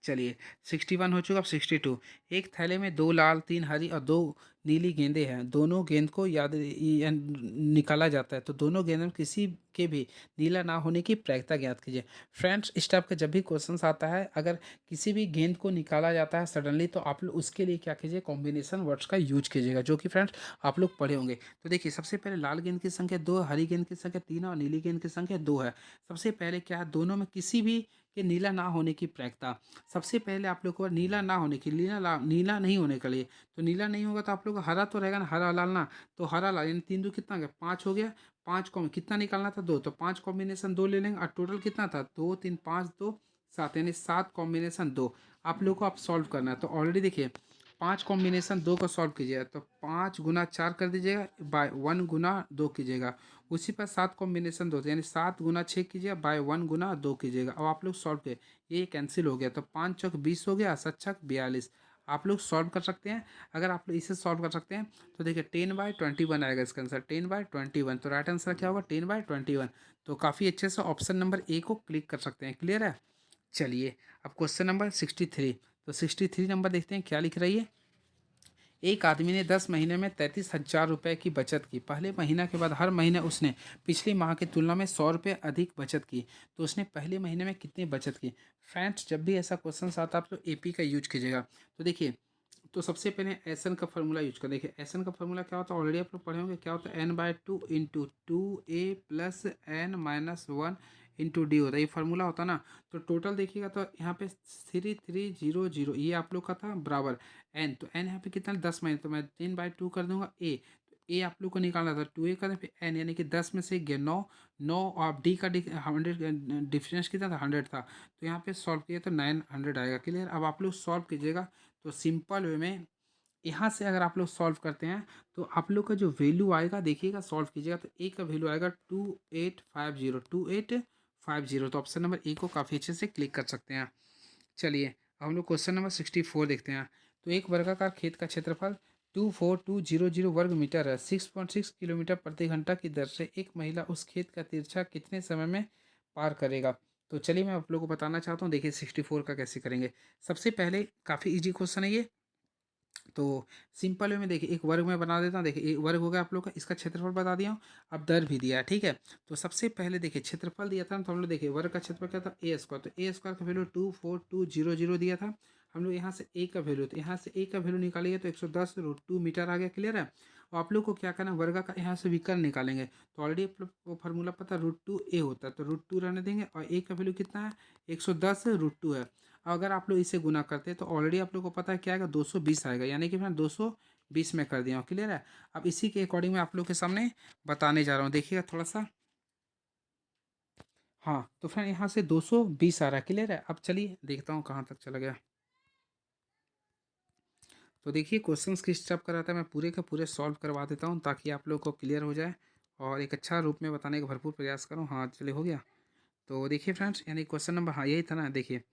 चलिए 61 हो चुका, अब 62। एक थैले में 2 लाल 3 हरी और 2 नीली गेंदें हैं, दोनों गेंद को निकाला जाता है, तो दोनों गेंद में किसी के भी नीला ना होने की प्रायिकता ज्ञात कीजिए। फ्रेंड्स इस टाइप का जब भी क्वेश्चन आता है, अगर किसी भी गेंद को निकाला जाता है सडनली, तो आप लोग उसके लिए क्या कीजिए, कॉम्बिनेशन वर्ड्स का यूज कीजिएगा, जो कि फ्रेंड्स आप लोग पढ़े होंगे। तो देखिए सबसे पहले लाल गेंद की संख्या 2, हरी गेंद की संख्या 3 और नीली गेंद की संख्या 2 है। सबसे पहले क्या है, दोनों में किसी भी के नीला ना होने की प्रायिकता। सबसे पहले आप लोग को नीला ना होने की, नीला नहीं होने के लिए, तो नीला नहीं होगा तो आप लोग को हरा तो रहेगा ना, हरा लाल ना, तो हरा लाल यानी 3 2 कितना गया 5 हो गया। 5 को कितना निकालना था 2, तो 5 कॉम्बिनेशन 2 ले लेंगे, और टोटल कितना था 2 3 5 2 7, यानी 7 कॉम्बिनेशन 2 आप लोग को आप सॉल्व करना है। तो ऑलरेडी देखिए 5 कॉम्बिनेशन 2 को सॉल्व कीजिएगा, तो 5 गुना 4 कर दीजिएगा, बाय 1 गुना 2 कीजिएगा। उसी पर 7 कॉम्बिनेशन 2, यानी 7 गुना 6 कीजिएगा, बाय 1 गुना 2 कीजिएगा। अब आप लोग सॉल्व किए, ये कैंसिल हो गया, तो 5 चौक 20 हो गया, 7 छक 42। आप लोग सॉल्व कर सकते हैं। अगर आप लोग इसे सॉल्व कर सकते हैं तो देखिए 10/21 आएगा इसका आंसर, 10/21। तो राइट आंसर क्या होगा 10/21। तो काफ़ी अच्छे से ऑप्शन नंबर ए को क्लिक कर सकते हैं, क्लियर है। चलिए अब क्वेश्चन नंबर 63। तो 63 नंबर देखते हैं क्या लिख रही है। एक आदमी ने 10 महीने में 33,000 रुपये की बचत की। पहले महीना के बाद हर महीने उसने पिछले माह की तुलना में 100 रुपये अधिक बचत की, तो उसने पहले महीने में कितनी बचत की। फ्रेंड्स जब भी ऐसा क्वेश्चन आता है आप तो एपी का यूज कीजिएगा। तो देखिए तो सबसे पहले एसन का फॉर्मूला यूज कर, देखिए एसन का फॉर्मूला क्या होता है ऑलरेडी आप लोग पढ़े होंगे, क्या होता है n/2 into 2a plus n-1 into D होता है, ये फार्मूला होता है ना। तो टोटल देखिएगा तो यहाँ पे 3300 ये आप लोग का था बराबर एन, तो एन यहाँ पे कितना 10 महीने, तो मैं 10/2 कर दूंगा ए। तो ए आप लोग को निकालना था 2a कर दें, फिर एन यानी कि 10 में से गया 9, 9 और डी का 100 डिफरेंस कितना था 100 था, तो यहाँ पे सॉल्व किया तो 900 आएगा, क्लियर। अब आप लोग सॉल्व कीजिएगा तो सिंपल वे में यहाँ से अगर आप लोग सॉल्व करते हैं तो आप लोग का जो वैल्यू आएगा देखिएगा, सॉल्व कीजिएगा तो ए का वैल्यू आएगा 2850। तो ऑप्शन नंबर ए को काफ़ी अच्छे से क्लिक कर सकते हैं। चलिए अब हम लोग क्वेश्चन नंबर 64 देखते हैं। तो एक वर्गाकार खेत का क्षेत्रफल 24200 वर्ग मीटर है। 6.6 किलोमीटर प्रति घंटा की दर से एक महिला उस खेत का तिरछा कितने समय में पार करेगा। तो चलिए मैं आप लोगों को बताना चाहता हूँ, देखिए 64 का कैसे करेंगे। सबसे पहले काफ़ी इजी क्वेश्चन है ये, तो सिंपल वे में देखिए एक वर्ग में बना देता हूँ। देखिए एक वर्ग हो गया आप लोग का, इसका क्षेत्रफल बता दिया हूँ, अब दर भी दिया है, ठीक है। तो सबसे पहले देखिए क्षेत्रफल दिया था ना, तो हम लोग देखिए वर्ग का क्षेत्रफल क्या था ए स्क्वायर, तो ए स्क्वायर का वैल्यू 24200 दिया था। हम लोग यहाँ से ए का वैल्यू, तो यहाँ से ए का वैल्यू निकालिए तो 110√2 मीटर आ गया, क्लियर है। और आप लोग को क्या करना है, वर्ग का यहाँ से विकर्ण निकालेंगे, तो ऑलरेडी आप लोग को फार्मूला पता है √2a होता है, तो √2 रहने देंगे, और ए का वैल्यू कितना है 110√2 है। अगर आप लोग इसे गुना करते हैं तो ऑलरेडी आप लोग को पता है क्या आएगा 220 आएगा, यानी कि मैं 220 में कर दिया हूँ, क्लियर है। अब इसी के अकॉर्डिंग मैं आप लोग के सामने बताने जा रहा हूँ, देखिएगा थोड़ा सा। हाँ तो फ्रेंड यहाँ से 220 आ रहा है, क्लियर है। अब चलिए देखता हूँ कहाँ तक चला गया। तो देखिए क्वेश्चंस किस टाइप का रहता है, मैं पूरे का पूरे सॉल्व करवा देता हूँ ताकि आप लोग को क्लियर हो जाए और एक अच्छा रूप में बताने का भरपूर प्रयास करूँ। हाँ चलिए हो गया। तो देखिए फ्रेंड्स यानी क्वेश्चन नंबर, हाँ यही था ना, देखिए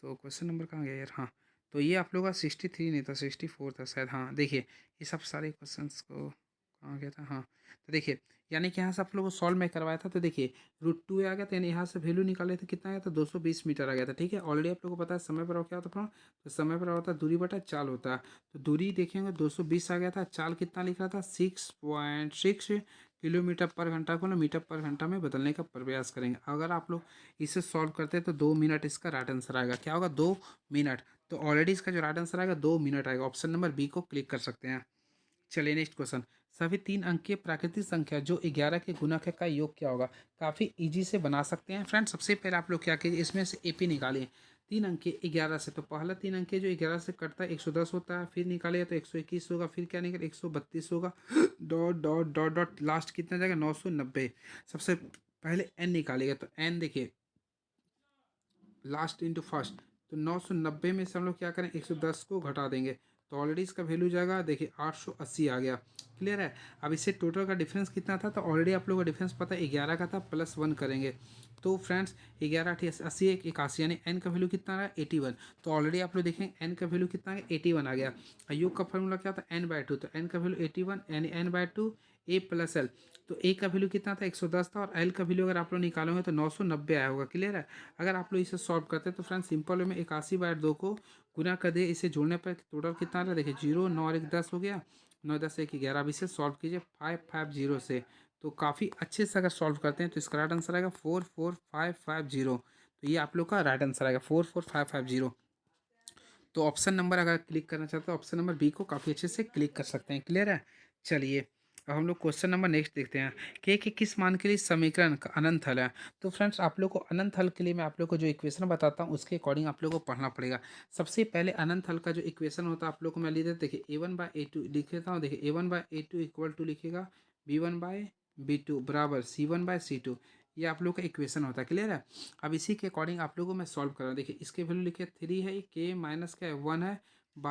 तो क्वेश्चन नंबर कहाँ गया यार, हाँ तो ये आप लोग का 63 नहीं था 64 था शायद, हाँ देखिए ये सब सारे क्वेश्चंस को कहाँ गया था, हाँ तो देखिए यानी कि यहाँ से आप लोगों को सॉल्व में करवाया था, तो देखिए √2 आ गया था, यानी यहाँ से वैल्यू निकाले थे कितना आया था 220 मीटर आ गया था, ठीक है। ऑलरेडी आप लोगों को पता है समय पर क्या होता था, तो समय पर होता है दूरी बटा चाल होता है, तो दूरी देखेंगे 220 आ गया था, चाल कितना लिख रहा था 6.6 किलोमीटर पर घंटा को ना मीटर पर घंटा में बदलने का प्रयास करेंगे। अगर आप लोग इसे सॉल्व करते हैं तो 2 मिनट इसका राइट आंसर आएगा, क्या होगा 2 मिनट। तो ऑलरेडी इसका जो राइट आंसर आएगा 2 मिनट आएगा, ऑप्शन नंबर बी को क्लिक कर सकते हैं। चलिए नेक्स्ट क्वेश्चन सभी 3 अंकीय प्राकृतिक संख्या जो 11 के गुणक है का योग क्या होगा। काफ़ी ईजी से बना सकते हैं फ्रेंड्स। सबसे पहले आप लोग क्या कीजिए, इसमें से एपी निकालिए। 3 अंकीय 11 से, तो पहला 3 अंकीय जो 11 से कटता है 110 होता है, फिर निकालिए तो 121 होगा, फिर क्या निकले 132 होगा, dot dot dot dot last कितना जाएगा 990। सबसे पहले एन निकालिएगा, तो एन देखिए लास्ट इंटू फर्स्ट, तो 990 में से हम लोग क्या करें 110 को घटा देंगे, तो ऑलरेडी इसका वैल्यू जाएगा देखिए 880 आ गया। क्लियर है। अब इससे टोटल का डिफरेंस कितना था, तो ऑलरेडी आप लोगों का डिफरेंस पता है 11 का था, +1 करेंगे तो फ्रेंड्स 11 8 80 81, यानी एन का वैल्यू कितना आया 81। तो ऑलरेडी आप लोग देखें एन का वैल्यू कितना आ गया 81 आ गया। योग का फॉर्मूला क्या था n/2, तो एन का वैल्यू 81 यानी n/2 a + l। तो ए का वैल्यू कितना था 110 था, और एल का वैल्यू अगर आप लोग निकालोगे तो 990 आया होगा। क्लियर है। अगर आप लोग इसे सॉल्व करते हैं तो फ्रेंड्स सिंपल वे में 81/2 को गुना कर दे, इसे जोड़ने पर टोटल कितना आ रहा है देखिए 0 9 और 1 10 हो गया, 9 10 1 11। अब इसे सॉल्व कीजिए 550 से, तो काफ़ी अच्छे से अगर सॉल्व करते हैं तो इसका राइट आंसर आएगा 44550। तो ये आप लोग का राइट आंसर आएगा 44550। तो ऑप्शन नंबर अगर क्लिक करना चाहते हो ऑप्शन नंबर बी को काफ़ी अच्छे से क्लिक कर सकते हैं। क्लियर है। चलिए अब हम लोग क्वेश्चन नंबर नेक्स्ट देखते हैं। के किस मान के लिए समीकरण का अनंत हल है। तो फ्रेंड्स आप लोग को अनंत हल के लिए मैं आप लोग को जो इक्वेशन बताता हूँ उसके अकॉर्डिंग आप लोग को पढ़ना पड़ेगा। सबसे पहले अनंत हल का जो इक्वेशन होता है आप लोग को मैं लिख देता, देखिए a1/a2 लिख देता हूँ। देखिए a1/a2 इक्वल टू लिखेगा b1/b2 बराबर c1/c2। ये आप लोग का इक्वेशन होता है। क्लियर है। अब इसी के अकॉर्डिंग आप लोगों को मैं सॉल्व कर रहा हूँ। देखिए इसके वैल्यू लिखे 3 है, के माइनस क्या है 1 है,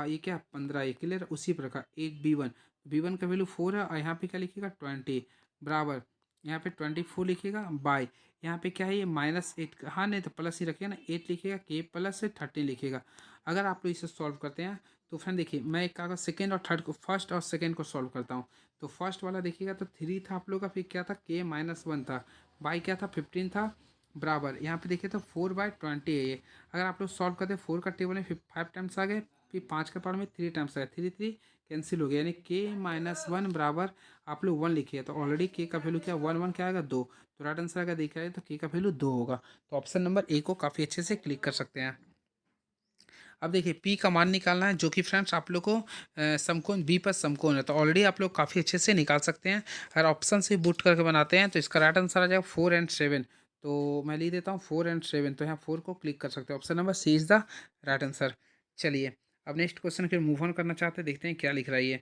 ये क्या 15 है। क्लियर है। उसी प्रकार 8b1, b1 का वैल्यू 4 है, और यहाँ पे क्या लिखेगा 20 बराबर, यहाँ पे 24 लिखेगा बाय, यहाँ पे क्या है ये -8, हाँ नहीं तो प्लस ही रखिएगा ना, 8 लिखेगा, के प्लस 13 लिखेगा। अगर आप लोग इसे सॉल्व करते हैं तो फ्रेंड देखिए मैं एक कागज सेकेंड और थर्ड को, फर्स्ट और सेकेंड को सॉल्व करता हूँ। तो फर्स्ट वाला देखिएगा तो 3 था आप लोग का, फिर क्या था k-1 था, बाई क्या था 15 था बराबर, यहाँ पे देखिए तो 4/20 है ये। अगर आप लोग सॉल्व करते हैं 4 का टेबल में फिर 5 टाइम्स आ गए, फिर 5 का पावर में 3 टाइम्स आ गए, 3 3 कैंसिल हो गया, यानी k-1 बराबर आप लोग 1 लिखिए। तो ऑलरेडी के का वैल्यू क्या 1 क्या आएगा 2, तो राइट आंसर अगर देखा जाए तो के का वैल्यू 2 होगा। तो ऑप्शन नंबर ए को काफ़ी अच्छे से क्लिक कर सकते हैं। अब देखिए पी का मान निकालना है, जो कि फ्रेंड्स आप लोग को समकोण बी पर समकोण है, तो ऑलरेडी आप लोग काफ़ी अच्छे से निकाल सकते हैं। अगर ऑप्शन से बूट करके बनाते हैं तो इसका राइट आंसर आ जाएगा 4 और 7। तो मैं लिख देता हूँ 4 और 7, तो यहाँ 4 को क्लिक कर सकते हैं। Option number C is the right answer. चलिए अब नेक्स्ट क्वेश्चन के मूव ऑन करना चाहते हैं, देखते हैं क्या लिख रहा है ये।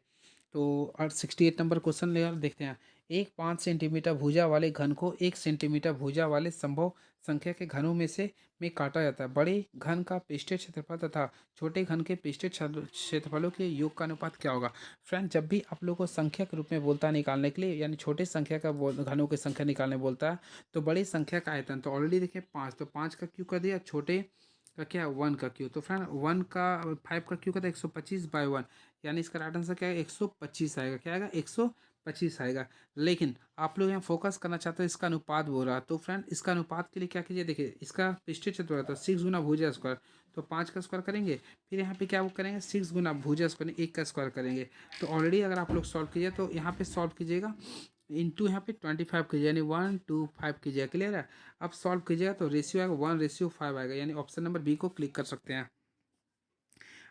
तो और 68 नंबर क्वेश्चन ले देखते हैं। एक 5 सेंटीमीटर भुजा वाले घन को 1 सेंटीमीटर भुजा वाले संभव संख्या के घनों में काटा जाता है। बड़े घन का पृष्ठीय क्षेत्रफल तथा छोटे घन के पृष्ठीय क्षेत्रफलों के योग का अनुपात क्या होगा। फ्रेंड जब भी आप लोग को संख्या के रूप में बोलता है निकालने के लिए, यानी छोटे संख्या का घनों की संख्या निकालने बोलता है, तो बड़ी संख्या का आयतन, तो ऑलरेडी देखिए 5, तो 5 का क्यू कर दिया, छोटे का क्या 1 का क्यू, तो फ्रेंड 1 का 5 का क्यू का था 125/1, यानी इसका राइट आंसर क्या है 125 आएगा। क्या आएगा 125 आएगा। लेकिन आप लोग यहाँ फोकस करना चाहते हो इसका अनुपात बोल रहा है, तो फ्रेंड इसका अनुपात के लिए क्या कीजिए, देखिए इसका पृष्ठीय क्षेत्रफल तो 6 गुना भुजा स्क्वायर, तो 5 का स्क्वायर करेंगे, फिर यहाँ पे क्या वो करेंगे 6 गुना भुजा स्क्वायर 1 का स्क्वायर करेंगे। तो ऑलरेडी अगर आप लोग सॉल्व कीजिए तो यहाँ पे सॉल्व कीजिएगा इंटू यहाँ पे 25 कीजिए, यानी 1 2 5 कीजिए। क्लियर है। अब सॉल्व कीजिएगा तो रेशियो आएगा 1:5 आएगा, यानी ऑप्शन नंबर बी को क्लिक कर सकते हैं।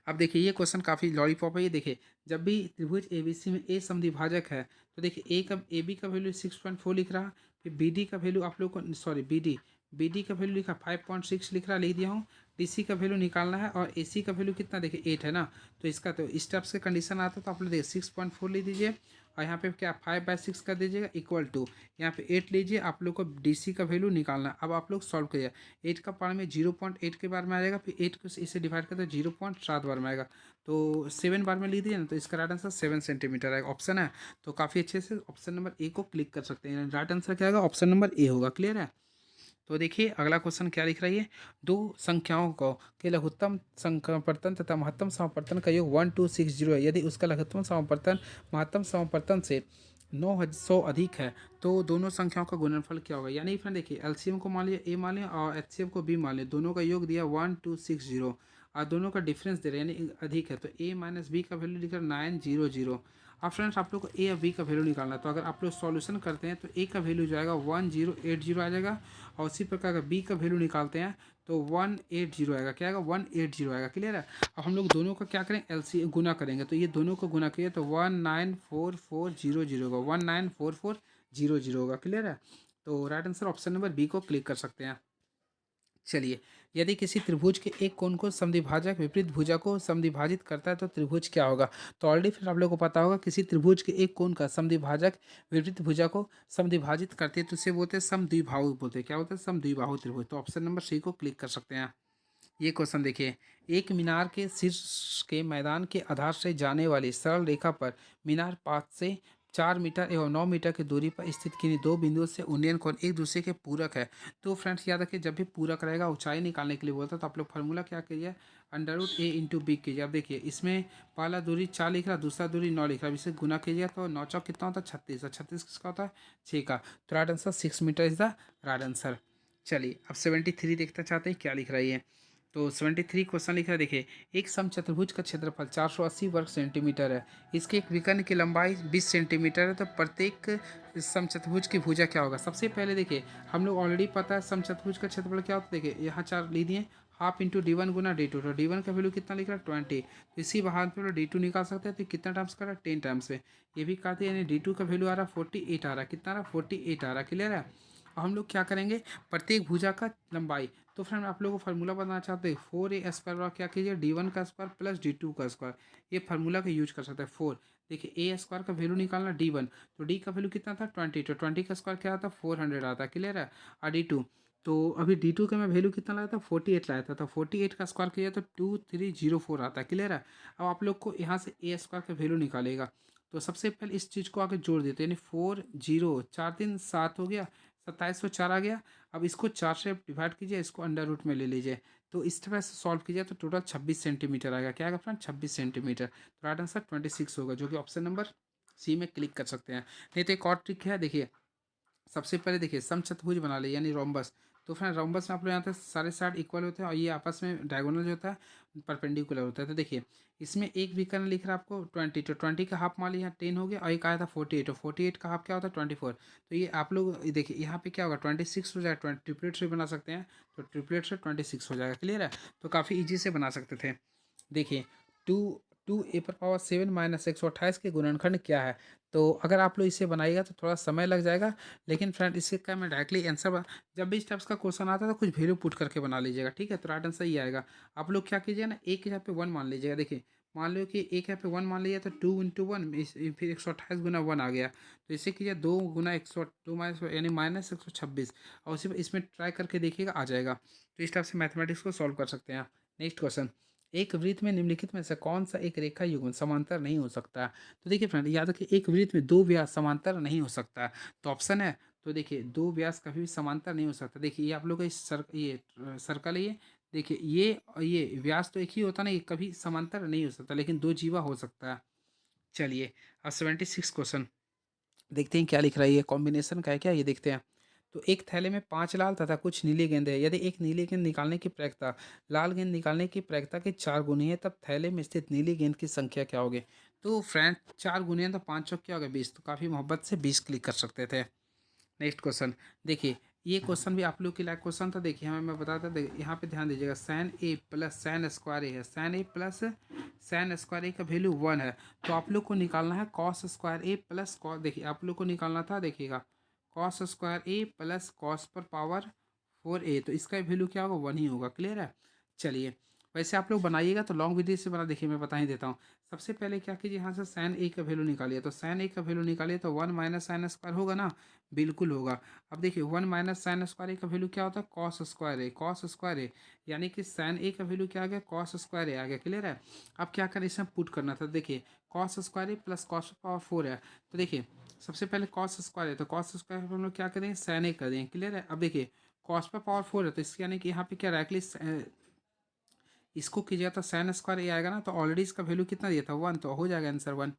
अब देखिए ये क्वेश्चन काफ़ी लॉलीपॉप है। ये देखिए जब भी त्रिभुज एबीसी में ए समद्विभाजक है, तो देखिए ए बी का वैल्यू 6.4 लिख रहा, फिर बी डी का वैल्यू आप लोग को, सॉरी बी डी का वैल्यू लिखा 5.6 लिख रहा, लिख दिया हूँ। डी सी का वैल्यू निकालना है, और ए सी का वैल्यू कितना देखिए 8 है ना, तो इसका तो इस टाइप से कंडीशन आता है, तो आप लोग देखिए 6.4 लिख दीजिए, और यहाँ पे क्या 5/6 कर दीजिएगा इक्वल टू, यहाँ पे 8 लीजिए, आप लोग को डी सी का वैल्यू निकालना है। अब आप लोग सॉल्व करिए, 8 का पावर में 0.8 के बार में आ जाएगा, फिर 8 को इसे डिवाइड करते 0.7 बार में आएगा, तो 7 बार में लिख दीजिए ना, तो इसका राइट आंसर 7 सेंटीमीटर आएगा। ऑप्शन है, तो काफ़ी अच्छे से ऑप्शन नंबर ए को क्लिक कर सकते हैं। राइट आंसर क्या आएगा ऑप्शन नंबर ए होगा। क्लियर है। तो देखिए अगला क्वेश्चन क्या लिख रही है, दो संख्याओं को के लघुत्तम समापवर्तन तथा महत्तम समापवर्तन का योग 1260 है। यदि उसका लघुत्तम समापवर्तन महत्तम समापवर्तन से 900 अधिक है तो दोनों संख्याओं का गुणनफल क्या होगा। यानी फ्रेंड देखिए एलसीएम को मान लिया ए मान लिया और एचसीएफ को बी मान लिया, दोनों का योग दिया 1260, और दोनों का डिफरेंस दे रहे हैं यानी अधिक है, तो ए माइनस बी का वैल्यू लिखा 900। अब फ्रेंड्स आप लोग को ए या बी का वैल्यू निकालना है, तो अगर आप लोग सॉल्यूशन करते हैं तो ए का वैल्यू जो आएगा 1080 आ जाएगा, और उसी प्रकार का बी का वैल्यू निकालते हैं तो 180 आएगा, क्या आएगा 180 आएगा, क्लियर है। अब हम लोग दोनों का क्या करें, एलसी गुना करेंगे, तो ये दोनों को गुना किए तो 194400 होगा, 194400 होगा, क्लियर है। तो right answer option number B को क्लिक कर सकते हैं। चलिए, यदि किसी त्रिभुज के एक कोण को समद्विभाजक विपरीत भुजा को समद्विभाजित करता है तो त्रिभुज क्या होगा। तो ऑलरेडी फिर आप लोगों को पता होगा, किसी त्रिभुज के एक कोण का समद्विभाजक विपरीत भुजा को समद्विभाजित करते हैं तो उसे बोलते हैं समद्विबाहु, बोलते हैं क्या होता है, समद्विबाहु त्रिभुज। तो ऑप्शन नंबर सी को क्लिक कर सकते हैं। ये क्वेश्चन देखिए, एक मीनार के शीर्ष के मैदान के आधार से जाने वाली सरल रेखा पर मीनार 5 से 4 मीटर एवं 9 मीटर की दूरी पर स्थित किन्हीं दो बिंदुओं से उन्नयन कोण एक दूसरे के पूरक है। तो फ्रेंड्स याद रखिए, जब भी पूरक रहेगा ऊंचाई निकालने के लिए बोलता है तो आप लोग फार्मूला क्या कीजिए, √a/b कीजिए। अब देखिए, इसमें पहला दूरी 4 लिख रहा, दूसरा दूरी 9 लिख रहा, अब इसे गुना कीजिए तो 9 चौक कितना होता है 36, और 36 किसका होता है 6 का। तो right answer 6 metre is the right answer. चलिए, अब 73 देखना चाहते हैं क्या लिख रहा है ये। तो 73 क्वेश्चन लिखा है, देखिए, एक समचतुर्भुज का क्षेत्रफल 480 वर्ग सेंटीमीटर है, इसके एक विकर्ण की लंबाई 20 सेंटीमीटर है, तो प्रत्येक समचतुर्भुज की भुजा क्या होगा। सबसे पहले देखिए, हम लोग ऑलरेडी पता है समचतुर्भुज का क्षेत्रफल क्या होता है। देखिए यहाँ 4 ली दिए, हाफ इंटू D1 गुना D2, तो D1 का वैल्यू कितना लिख रहा है 20, तो इसी बहाने पे D2 निकाल सकते हैं, तो कितना टाइम्स कर रहा है 10 टाइम्स से। ये भी कहते हैं, यानी D2 का वैल्यू आ रहा है 48 आ रहा है, कितना आ रहा है 48 आ रहा है, क्लियर है। अब हम लोग क्या करेंगे, प्रत्येक भुजा का लंबाई, तो फ्रेंड आप लोगों को फार्मूला बताना चाहते हैं 4a² क्या कीजिए, D1 का स्क्वायर प्लस D2 का स्क्वायर, ये फार्मूला का यूज कर सकते हैं 4। देखिए a² का वैल्यू निकालना D1, तो D का वैल्यू कितना था 20, तो 20 का स्क्वायर क्या आता है 400 आता है, क्लियर है। और D2, तो अभी D2 का मैं वैल्यू कितना लाया था 48 लाया था, तो 48 का स्क्वायर किया तो 2304 आता है, क्लियर है। अब आप लोग को यहाँ से a² का वैल्यू निकालेगा, तो सबसे पहले इस चीज़ को आगे जोड़ देते हैं, यानी 4 0 4 3 7 हो गया, 2704 आ गया। अब इसको 4 से डिवाइड कीजिए, इसको अंडर रूट में ले लीजिए, तो इस तरह से सॉल्व कीजिए तो टोटल 26 सेंटीमीटर आएगा, क्या आएगा फ्रेंड 26 सेंटीमीटर। तो राइट आंसर 26 होगा, जो कि ऑप्शन नंबर सी में क्लिक कर सकते हैं। नहीं तो एक और ट्रिक है, देखिए सबसे पहले देखिए समचतुर्भुज बना ले, यानी रोम्बस। तो फ्रेंड रोम्बस में आप लोग यहाँ तक सारे साइड इक्वल होते हैं और ये आपस में डायगोनल जो होता है परपेंडिकुलर होता है। तो देखिए, इसमें एक विकर्ण लिख रहा है आपको 20, तो 20 का हाफ मान लिया 10 हो गया, और एक आया था 48, तो 48 का हाफ क्या होता है 24। तो ये आप लोग देखिए यहाँ पे क्या होगा 26 हो जाएगा, ट्रिपलेट से बना सकते हैं, तो ट्रिपलेट से 26 हो जाएगा, क्लियर है। तो काफ़ी ईजी से बना सकते थे। देखिए, टू 2a⁻7 - 128 के गुणनखंड क्या है। तो अगर आप लोग इसे बनाइएगा तो थोड़ा समय लग जाएगा, लेकिन फ्रेंड इससे क्या मैं डायरेक्टली आंसर, जब भी इस टाइप्स का क्वेश्चन आता है तो कुछ वैल्यू पुट करके बना लीजिएगा, ठीक है। तो राइट आंसर ये आएगा। आप लोग क्या कीजिएगा ना, एक के यहाँ पे 1 मान लीजिएगा। देखिए, मान लो कि एक यहाँ पे 1 मान लिया तो 2 × 1 फिर 128 गुना 1 आ गया, तो इसे कीजिए 2 गुना 100 2 माइनस यानी -126, और उसी पर इसमें ट्राई करके देखिएगा आ जाएगा। तो इस टाइप से मैथमेटिक्स को सॉल्व कर सकते हैं आप। नेक्स्ट क्वेश्चन, एक वृत्त में निम्नलिखित में से कौन सा एक रेखा युग्म समांतर नहीं हो सकता। तो देखिए फ्रेंड, याद रखिए, एक वृत्त में दो व्यास समांतर नहीं हो सकता, तो ऑप्शन है, तो देखिए दो व्यास कभी भी समांतर नहीं हो सकता। देखिए ये आप लोग का ये सर्कल है, ये देखिए ये व्यास तो एक ही होता ना, ये कभी समांतर नहीं हो सकता, लेकिन दो जीवा हो सकता है। चलिए, अब 76 क्वेश्चन देखते हैं क्या लिख रहा है, ये कॉम्बिनेशन का है क्या, ये देखते हैं। तो एक थैले में 5 लाल तथा कुछ नीली गेंद है, यदि एक नीली गेंद निकालने की प्रयोक्ता लाल गेंद निकालने की प्रयोक्ता के 4 गुनी है, तब थैले में स्थित नीली गेंद की संख्या क्या होगी। तो फ्रेंड 4 गुनी है तो 5 चौक क्या होगा 20, तो काफ़ी मोहब्बत से 20 क्लिक कर सकते थे। नेक्स्ट क्वेश्चन, देखिए ये क्वेश्चन भी आप लोग के लायक क्वेश्चन था। देखिए हमें मैं बताता देखिए, यहाँ पे ध्यान दीजिएगा, sine A plus sine square ए है, sine A plus sine square ए का वैल्यू 1 है, तो आप लोग को निकालना है कॉस स्क्वायर ए प्लस कॉस। देखिए आप लोग को निकालना था, देखिएगा कॉस स्क्वायर ए प्लस कॉस पर पावर 4a, तो इसका वैल्यू क्या होगा 1 ही होगा, क्लियर है। चलिए, वैसे आप लोग बनाइएगा तो लॉन्ग विधि से बना, देखिए मैं बता ही देता हूँ। सबसे पहले क्या कीजिए, यहाँ से सैन ए का वैल्यू निकालिए, तो सैन ए का वैल्यू निकालिए तो 1 माइनस साइन स्क्वायर होगा ना, बिल्कुल होगा। अब देखिए 1 माइनस साइन स्क्वायर ए का वैल्यू क्या होता है कॉस स्क्वायर ए, कॉस स्क्वायर ए, यानी कि सैन ए का वैल्यू क्या आ गया कॉस स्क्वायर ए आ गया, क्लियर है। अब क्या करें, इसमें पुट करना था। देखिए कॉस स्क्वायर ए प्लस कॉस पावर 4 है, तो देखिए सबसे पहले कॉस स्क्वायर है, तो कॉस स्क्वायर हम लोग क्या करें सैन ए कर दें, क्लियर है। अब देखिए कॉस पर पावर 4 है, तो इसके यानी कि यहाँ पे क्या डायरेक्टली इसको कीजिएगा तो साइन स्क्वायर ए आएगा ना, तो ऑलरेडी इसका वैल्यू कितना दिया था 1, तो हो जाएगा आंसर 1।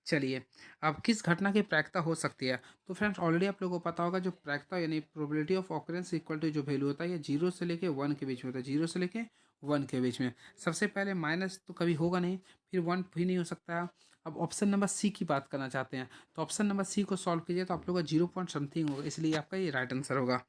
चलिए, अब किस घटना की प्रायिकता हो सकती है। तो फ्रेंड्स ऑलरेडी आप लोगों को पता होगा, जो प्रायिकता यानी probability of occurrence equal to जो वैल्यू होता है ये 0 से लेके 1 के बीच में होता है, 0 से लेके 1 के बीच में। सबसे पहले माइनस तो कभी होगा नहीं, फिर 1 भी नहीं हो सकता है। अब ऑप्शन नंबर सी की बात करना चाहते हैं, तो ऑप्शन नंबर सी को सॉल्व कीजिए तो आप लोग का 0 पॉइंट समथिंग होगा, इसलिए आपका ये राइट आंसर होगा।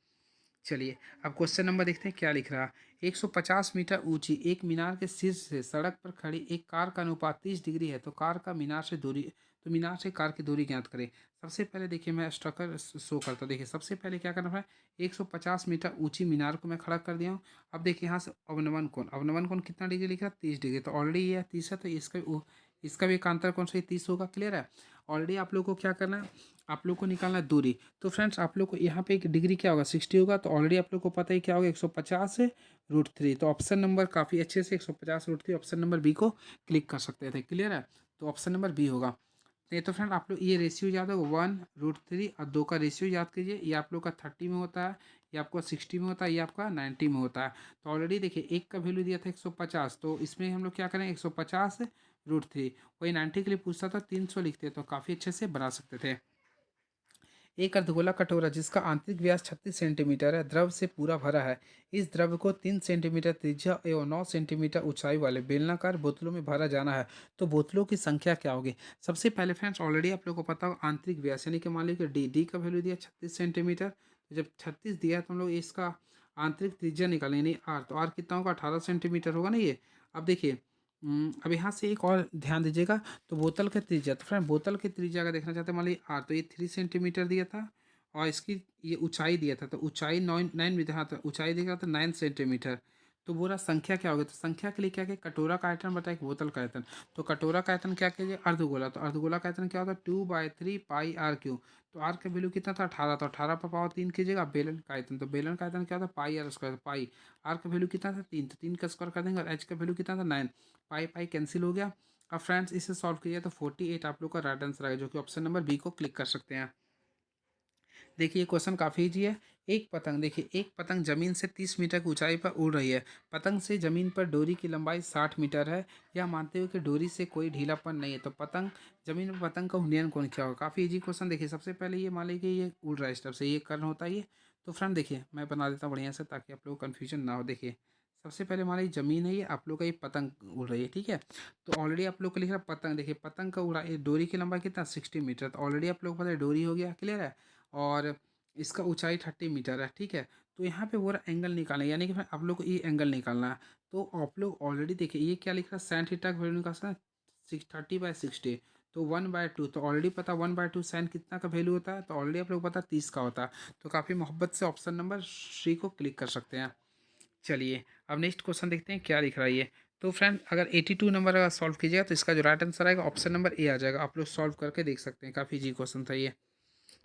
चलिए अब क्वेश्चन नंबर देखते हैं क्या लिख रहा है। 150 मीटर ऊंची एक मीनार के शीर्ष से सड़क पर खड़ी एक कार का अनुपात 30 डिग्री है, तो कार का मीनार से दूरी, तो मीनार से कार की दूरी ज्ञात करें। सबसे पहले देखिए मैं स्ट्रक्चर शो करता हूँ। देखिए सबसे पहले क्या करना है, 150 मीटर ऊंची मीनार को मैं खड़ा कर दिया हूँ। अब देखिए यहाँ से अवनमन कोण कितना डिग्री लिख रहा है, 30 डिग्री, तो ऑलरेडी ये 30 है, तो इसका भी एकांतर कौन सा 30 होगा। क्लियर है। ऑलरेडी आप लोग को क्या करना है, आप लोग को निकालना है दूरी। तो फ्रेंड्स आप लोग को यहाँ पे एक डिग्री क्या होगा 60 होगा, तो ऑलरेडी आप लोग को पता ही क्या होगा 150 से √3। तो ऑप्शन नंबर काफ़ी अच्छे से 150 √3 ऑप्शन नंबर बी को क्लिक कर सकते थे। क्लियर है। तो ऑप्शन नंबर बी होगा। नहीं तो फ्रेंड आप लोग ये रेशियो याद होगा 1√3 और 2 का रेशियो याद कीजिए। ये आप लोग का 30 में होता है, ये आपका 60 में होता है, ये आपका 90 में होता है। तो ऑलरेडी देखिए एक का वैल्यू दिया था 150, तो इसमें हम लोग क्या करें 150 √3। वही 90 के लिए पूछता था 300 लिखते, तो काफ़ी अच्छे से बना सकते थे। एक अर्धगोला कटोरा जिसका आंतरिक व्यास 36 सेंटीमीटर है द्रव से पूरा भरा है। इस द्रव को 3 सेंटीमीटर त्रिज्या एवं 9 सेंटीमीटर ऊंचाई वाले बेलनाकार बोतलों में भरा जाना है, तो बोतलों की संख्या क्या होगी। सबसे पहले फ्रेंड्स ऑलरेडी आप लोग को पता होगा आंतरिक व्यास, यानी कि मान लीजिए डी का वैल्यू दिया 36 सेंटीमीटर, तो जब 36 दिया है तो हम लोग इसका आंतरिक त्रिज्या निकालेंगे, यानी आर, तो आर कितना होगा 18 सेंटीमीटर होगा ना ये। अब देखिए अब यहाँ से एक और ध्यान दीजिएगा, तो बोतल का त्रिज्या, तो फ्रेंड बोतल की त्रिज्या अगर देखना चाहते हैं मान लीजिए आर, तो ये 3 सेंटीमीटर दिया था और इसकी ये ऊंचाई दिया था, तो ऊंचाई 9 भी हाँ, तो ऊंचाई दिया था 9 सेंटीमीटर। तो बोला संख्या क्या होगी, तो संख्या के लिए क्या किया कटोरा का आयतन बताए बोतल का आयतन। तो कटोरा का आयतन क्या कीजिए अर्धगोला, तो अर्धगोला का आयतन क्या होता है 2/3 पाई आर क्यू। तो आर का वैल्यू कितना था 18, तो 18 पर पावर 3 कीजिएगा। बेलन का आयतन, तो बेलन का आयतन क्या था पाई आर स्क्वायर, पाई आर का वैल्यू कितना था 3, तो 3 का स्क्वायर कर देंगे और एच का वैल्यू कितना था 9, पाई पाई कैंसिल हो गया। अब फ्रेंड्स इसे सॉल्व कीजिए तो 48 आप लोग का राइट आंसर आएगा, जो कि ऑप्शन नंबर बी को क्लिक कर सकते हैं। देखिए ये क्वेश्चन काफ़ी ईजी है। एक पतंग, देखिए एक पतंग जमीन से 30 मीटर की ऊंचाई पर उड़ रही है। पतंग से जमीन पर डोरी की लंबाई 60 मीटर है। यह मानते हुए कि डोरी से कोई ढीलापन नहीं है, तो पतंग जमीन पर पतंग का उन्नयन कौन क्या होगा। काफ़ी ईजी क्वेश्चन। देखिए सबसे पहले ये मान लीजिए ये उड़ रहा है इस तरफ से, ये कर्ण होता है ये। तो फ्रेंड देखिए मैं बना देता हूँ बढ़िया से ताकि आप लोग को कन्फ्यूजन ना हो। देखिए सबसे पहले मान लीजिए जमीन है, ये आप लोग का ये पतंग उड़ रही है, ठीक है। तो ऑलरेडी आप लोग को लिख रहा है पतंग, देखिए पतंग का उड़ा ये डोरी की लंबाई कितना 60 मीटर, तो ऑलरेडी आप लोग को पता है डोरी हो गया। क्लियर है। और इसका ऊंचाई 30 मीटर है, ठीक है। तो यहाँ पे वो एंगल निकालना है, यानी कि फिर आप लोग को ये एंगल निकालना है। तो आप लोग ऑलरेडी देखिए ये क्या लिख रहा है साइन थीटा का वैल्यू निकालना है 30/60, तो 1/2, तो ऑलरेडी पता 1/2 साइन कितना का वैल्यू होता है, तो ऑलरेडी आप लोग पता 30 का होता है। तो काफ़ी मोहब्बत से ऑप्शन नंबर सी को क्लिक कर सकते हैं। चलिए अब नेक्स्ट क्वेश्चन देखते हैं क्या लिख रहा है ये। तो फ्रेंड अगर 82 नंबर अगर सॉल्व कीजिएगा तो इसका जो राइट आंसर आएगा ऑप्शन नंबर ए आ जाएगा। आप लोग सॉल्व करके देख सकते हैं, काफ़ी इजी क्वेश्चन था ये।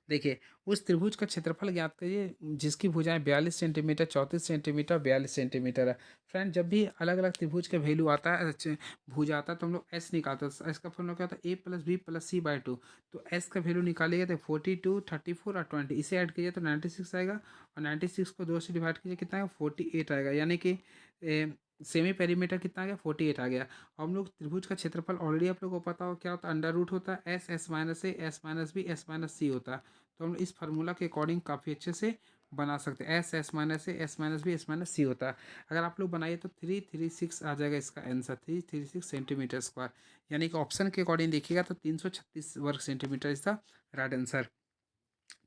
देखिए उस त्रिभुज का क्षेत्रफल ज्ञात करिए जिसकी भुजाएं 42 सेंटीमीटर 34 सेंटीमीटर 42 सेंटीमीटर है। फ्रेंड जब भी अलग अलग त्रिभुज का वैल्यू आता है भुजा आता है तो हम लोग एस निकालते हैं। एस का फॉर्मूला क्या होता है a+b+c/2। तो एस का वैल्यू निकालिएगा तो 42 34 और 20, इसे ऐड कीजिए तो 96 आएगा और 96 को 2 से डिवाइड कीजिए कितना आएगा 48 आएगा, यानी कि सेमी पेरीमीटर कितना आ गया 48 आ गया। और हम लोग त्रिभुज का क्षेत्रफल ऑलरेडी आप लोग को पता हो क्या होता है अंडर रूट होता है S S-A S-B होता है। तो हम इस फार्मूला के अकॉर्डिंग काफ़ी अच्छे से बना सकते हैं। S S-A S-B होता है। अगर आप लोग बनाइए तो 336 आ जाएगा इसका आंसर, 336 सेंटीमीटर स्क्वायर, यानी कि ऑप्शन के अकॉर्डिंग देखिएगा तो 336 वर्ग सेंटीमीटर इसका राइट आंसर।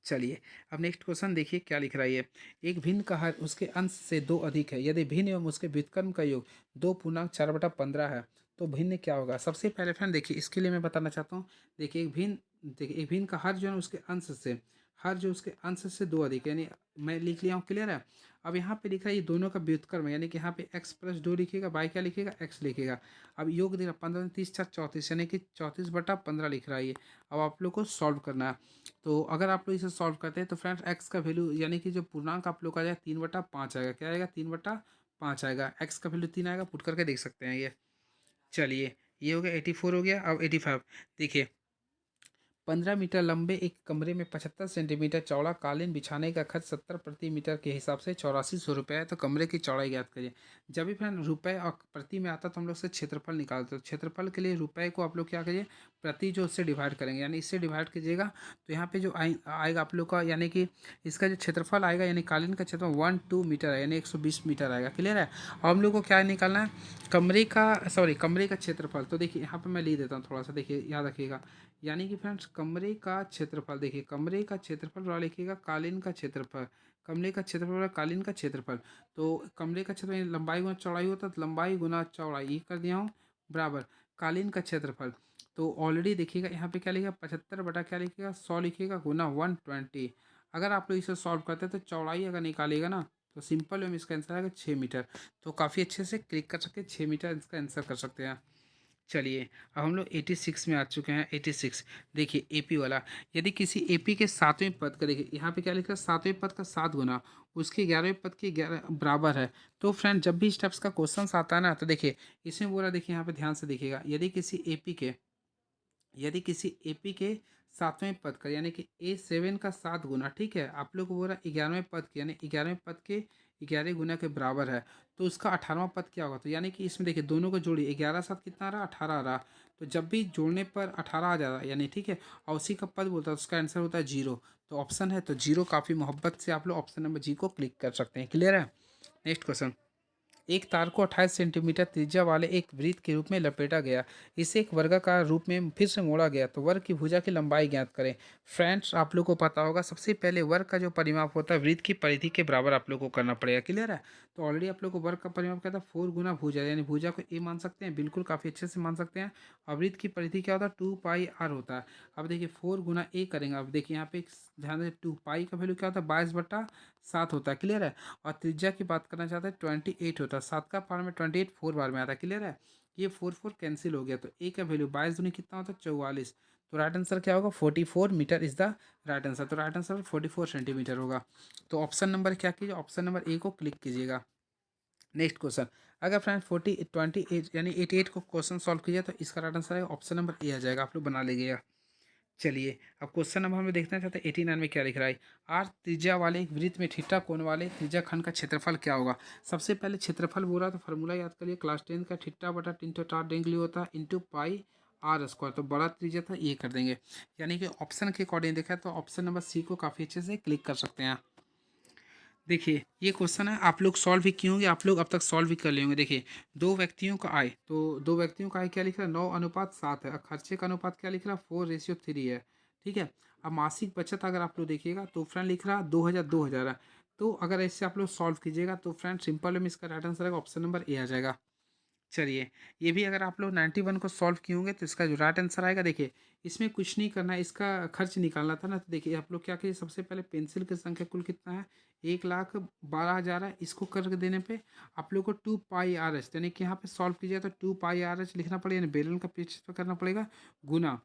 चलिए अब नेक्स्ट क्वेश्चन देखिए क्या लिख रहा है ये। एक भिन्न का हर उसके अंश से 2 अधिक है यदि भिन्न एवं उसके व्युत्क्रम का योग 2 पूर्णांक 4/15 है, तो भिन्न क्या होगा। सबसे पहले फ्रेंड देखिए इसके लिए मैं बताना चाहता हूँ। देखिए एक भिन्न का हर जो है उसके अंश से, हर जो उसके अंश से 2 अधिक, यानी मैं लिख लिया हूँ। क्लियर है। अब यहाँ पे लिखा है ये दोनों का व्युत्क्रम है, यानी कि यहाँ पे x+2 लिखिएगा, बाई क्या लिखिएगा x लिखिएगा। अब योग देगा 15 30 4 34, यानी कि 34/15 लिख रहा है ये। अब आप लोग को सॉल्व करना है। तो अगर आप लोग इसे सॉल्व करते हैं तो फ्रेंड्स एक्स का वैल्यू यानी कि जो पूर्णांक आप लोग का जाएगा 3/5 आएगा। क्या आएगा 3/5 आएगा। एक्स का वैल्यू 3 आएगा, पुट करके देख सकते हैं ये। चलिए ये हो गया 84 हो गया। अब 85 देखिए 15 मीटर लंबे एक कमरे में 75 सेंटीमीटर चौड़ा कालीन बिछाने का खर्च 70 प्रति मीटर के हिसाब से 8400 रुपये है, तो कमरे की चौड़ाई ज्ञात करिए। जब भी फ्रेंड रुपए और प्रति में आता तो हम लोग से क्षेत्रफल निकालते, तो क्षेत्रफल के लिए रुपए को आप लोग क्या करिए प्रति जो उससे डिवाइड करेंगे, यानी इससे डिवाइड कीजिएगा तो यहाँ पे जो आएगा आप लोग का, यानी कि इसका जो क्षेत्रफल आएगा यानी कालीन का क्षेत्रफल 12 मीटर है, यानी 120 मीटर आएगा। क्लियर है। और हम लोग को क्या निकालना है कमरे का, सॉरी कमरे का क्षेत्रफल। तो देखिए यहाँ पर मैं लिख देता हूँ थोड़ा सा, देखिए याद रखिएगा। यानी कि फ्रेंड्स कमरे का क्षेत्रफल, देखिए कमरे का क्षेत्रफल बराबर लिखिएगा कालीन का क्षेत्रफल, कमरे का क्षेत्रफल बराबर कालीन का क्षेत्रफल। तो कमरे का क्षेत्रफल लंबाई गुना चौड़ाई होता है, तो लंबाई गुना चौड़ाई ये कर दिया हूँ बराबर कालीन का क्षेत्रफल। तो ऑलरेडी देखिएगा यहाँ पे क्या लिखेगा 75 बटा क्या लिखिएगा 100 लिखिएगा गुना 120। अगर आप लोग इसे सॉल्व करते हैं तो चौड़ाई अगर निकालिएगा ना तो सिंपल वे में इसका आंसर आएगा 6 मीटर। तो काफ़ी अच्छे से क्लिक कर सकते हैं, 6 मीटर इसका आंसर कर सकते हैं। चलिए अब हम लोग 86 में आ चुके हैं। 86 देखिए एपी वाला, यदि किसी एपी के सातवें पद का, देखिए यहाँ पे क्या लिखा है सातवें पद का 7 गुना उसके 11वें पद के 11 बराबर है। तो फ्रेंड जब भी स्टेप्स का क्वेश्चन आता है ना तो देखिए इसमें बोला, देखिए यहाँ पे ध्यान से देखिएगा, यदि किसी एपी के सातवें पद का यानी कि A7 का 7 गुना, ठीक है, आप लोग को बोला 11वें पद के यानी 11वें पद के 11 गुना के बराबर है, तो उसका 18वां पद क्या होगा। तो यानी कि इसमें देखिए दोनों को जोड़िए, 11 साथ कितना आ रहा 18 आ रहा। तो जब भी जोड़ने पर 18 आ जाता है यानी ठीक है, और उसी का पद बोलता है उसका आंसर होता है 0। तो ऑप्शन है तो 0, काफ़ी मोहब्बत से आप लोग ऑप्शन नंबर जी को क्लिक कर सकते हैं। क्लियर है। नेक्स्ट क्वेश्चन, एक तार को 28 सेंटीमीटर त्रिज्या वाले एक वृत्त के रूप में लपेटा गया, इसे एक वर्गाकार रूप में फिर से मोड़ा गया, तो वर्ग की भुजा की लंबाई ज्ञात करें। फ्रेंड्स आप लोग को पता होगा सबसे पहले वर्ग का जो परिमाप होता है वृत्त की परिधि के बराबर आप लोग को करना पड़ेगा। क्लियर है। तो ऑलरेडी आप लोग को वर्ग का परिमाप क्या था 4 गुना भुजा, यानी भुजा को ए मान सकते हैं, बिल्कुल काफ़ी अच्छे से मान सकते हैं। और वृत्त की परिधि क्या होता है 2πr होता है। अब देखिए 4 गुना ए करेंगे, अब देखिए यहाँ पे ध्यान दें 2π का वैल्यू क्या होता है 22/7 होता है। क्लियर है। और त्रिज्या की बात करना चाहते हैं 28 होता है, 7 का पावर में 28 4 बार में आता है। क्लियर है। ये 4 कैंसिल हो गया, तो ए का वैल्यू 22 दूनी कितना होता है 44। तो राइट आंसर क्या होगा 44 metre is the right answer. तो राइट आंसर 44 सेंटीमीटर होगा। तो ऑप्शन नंबर क्या कीजिए, ऑप्शन नंबर ए को क्लिक कीजिएगा। नेक्स्ट क्वेश्चन, अगर फ्रेंड 28 यानी 88 को क्वेश्चन सॉल्व कीजिए तो इसका राइट आंसर आएगा ऑप्शन नंबर ए आ जाएगा, आप लोग बना लीजिएगा। चलिए अब क्वेश्चन नंबर हम देखना चाहते हैं 89 में क्या लिख रहा है। आर त्रिज्या वाले एक वृत्त में थीटा कोण वाले त्रिज्या खंड का क्षेत्रफल क्या होगा। सबसे पहले क्षेत्रफल बोला तो फार्मूला याद करिए, क्लास 10 का थीटा बटा 3/4 डिग्री होता है इंटू पाई आर स्क्वायर। तो बड़ा त्रिज्या था ये कर देंगे, यानी कि ऑप्शन के अकॉर्डिंग देखा तो ऑप्शन नंबर सी को काफ़ी अच्छे से क्लिक कर सकते हैं। देखिए ये क्वेश्चन है, आप लोग सॉल्व भी किए होंगे, आप लोग अब तक सॉल्व भी कर लिए होंगे। देखिए दो व्यक्तियों का आय, तो दो व्यक्तियों का आय क्या लिख रहा है 9:7 है। और खर्चे का अनुपात क्या लिख रहा है 4:3 है। ठीक है। अब मासिक बचत अगर आप लोग देखिएगा तो फ्रेंड लिख रहा है 2,000 है। तो अगर ऐसे आप लोग सॉल्व कीजिएगा तो फ्रेंड सिंपल में इसका राइट आंसर आएगा ऑप्शन नंबर ए आ जाएगा। चलिए ये भी अगर आप लोग 91 को सॉल्व किए होंगे तो इसका जो राइट आंसर आएगा, देखिए इसमें कुछ नहीं करना है, इसका खर्च निकालना था ना। तो देखिए आप लोग क्या कीजिए, सबसे पहले पेंसिल की संख्या कुल कितना है 1,12,000 है। इसको कर देने पे आप लोग को 2πr यानी कि यहाँ पे सॉल्व कीजिए तो 2πr लिखना पड़ेगा, यानी बेलन का पेज पे करना पड़ेगा गुना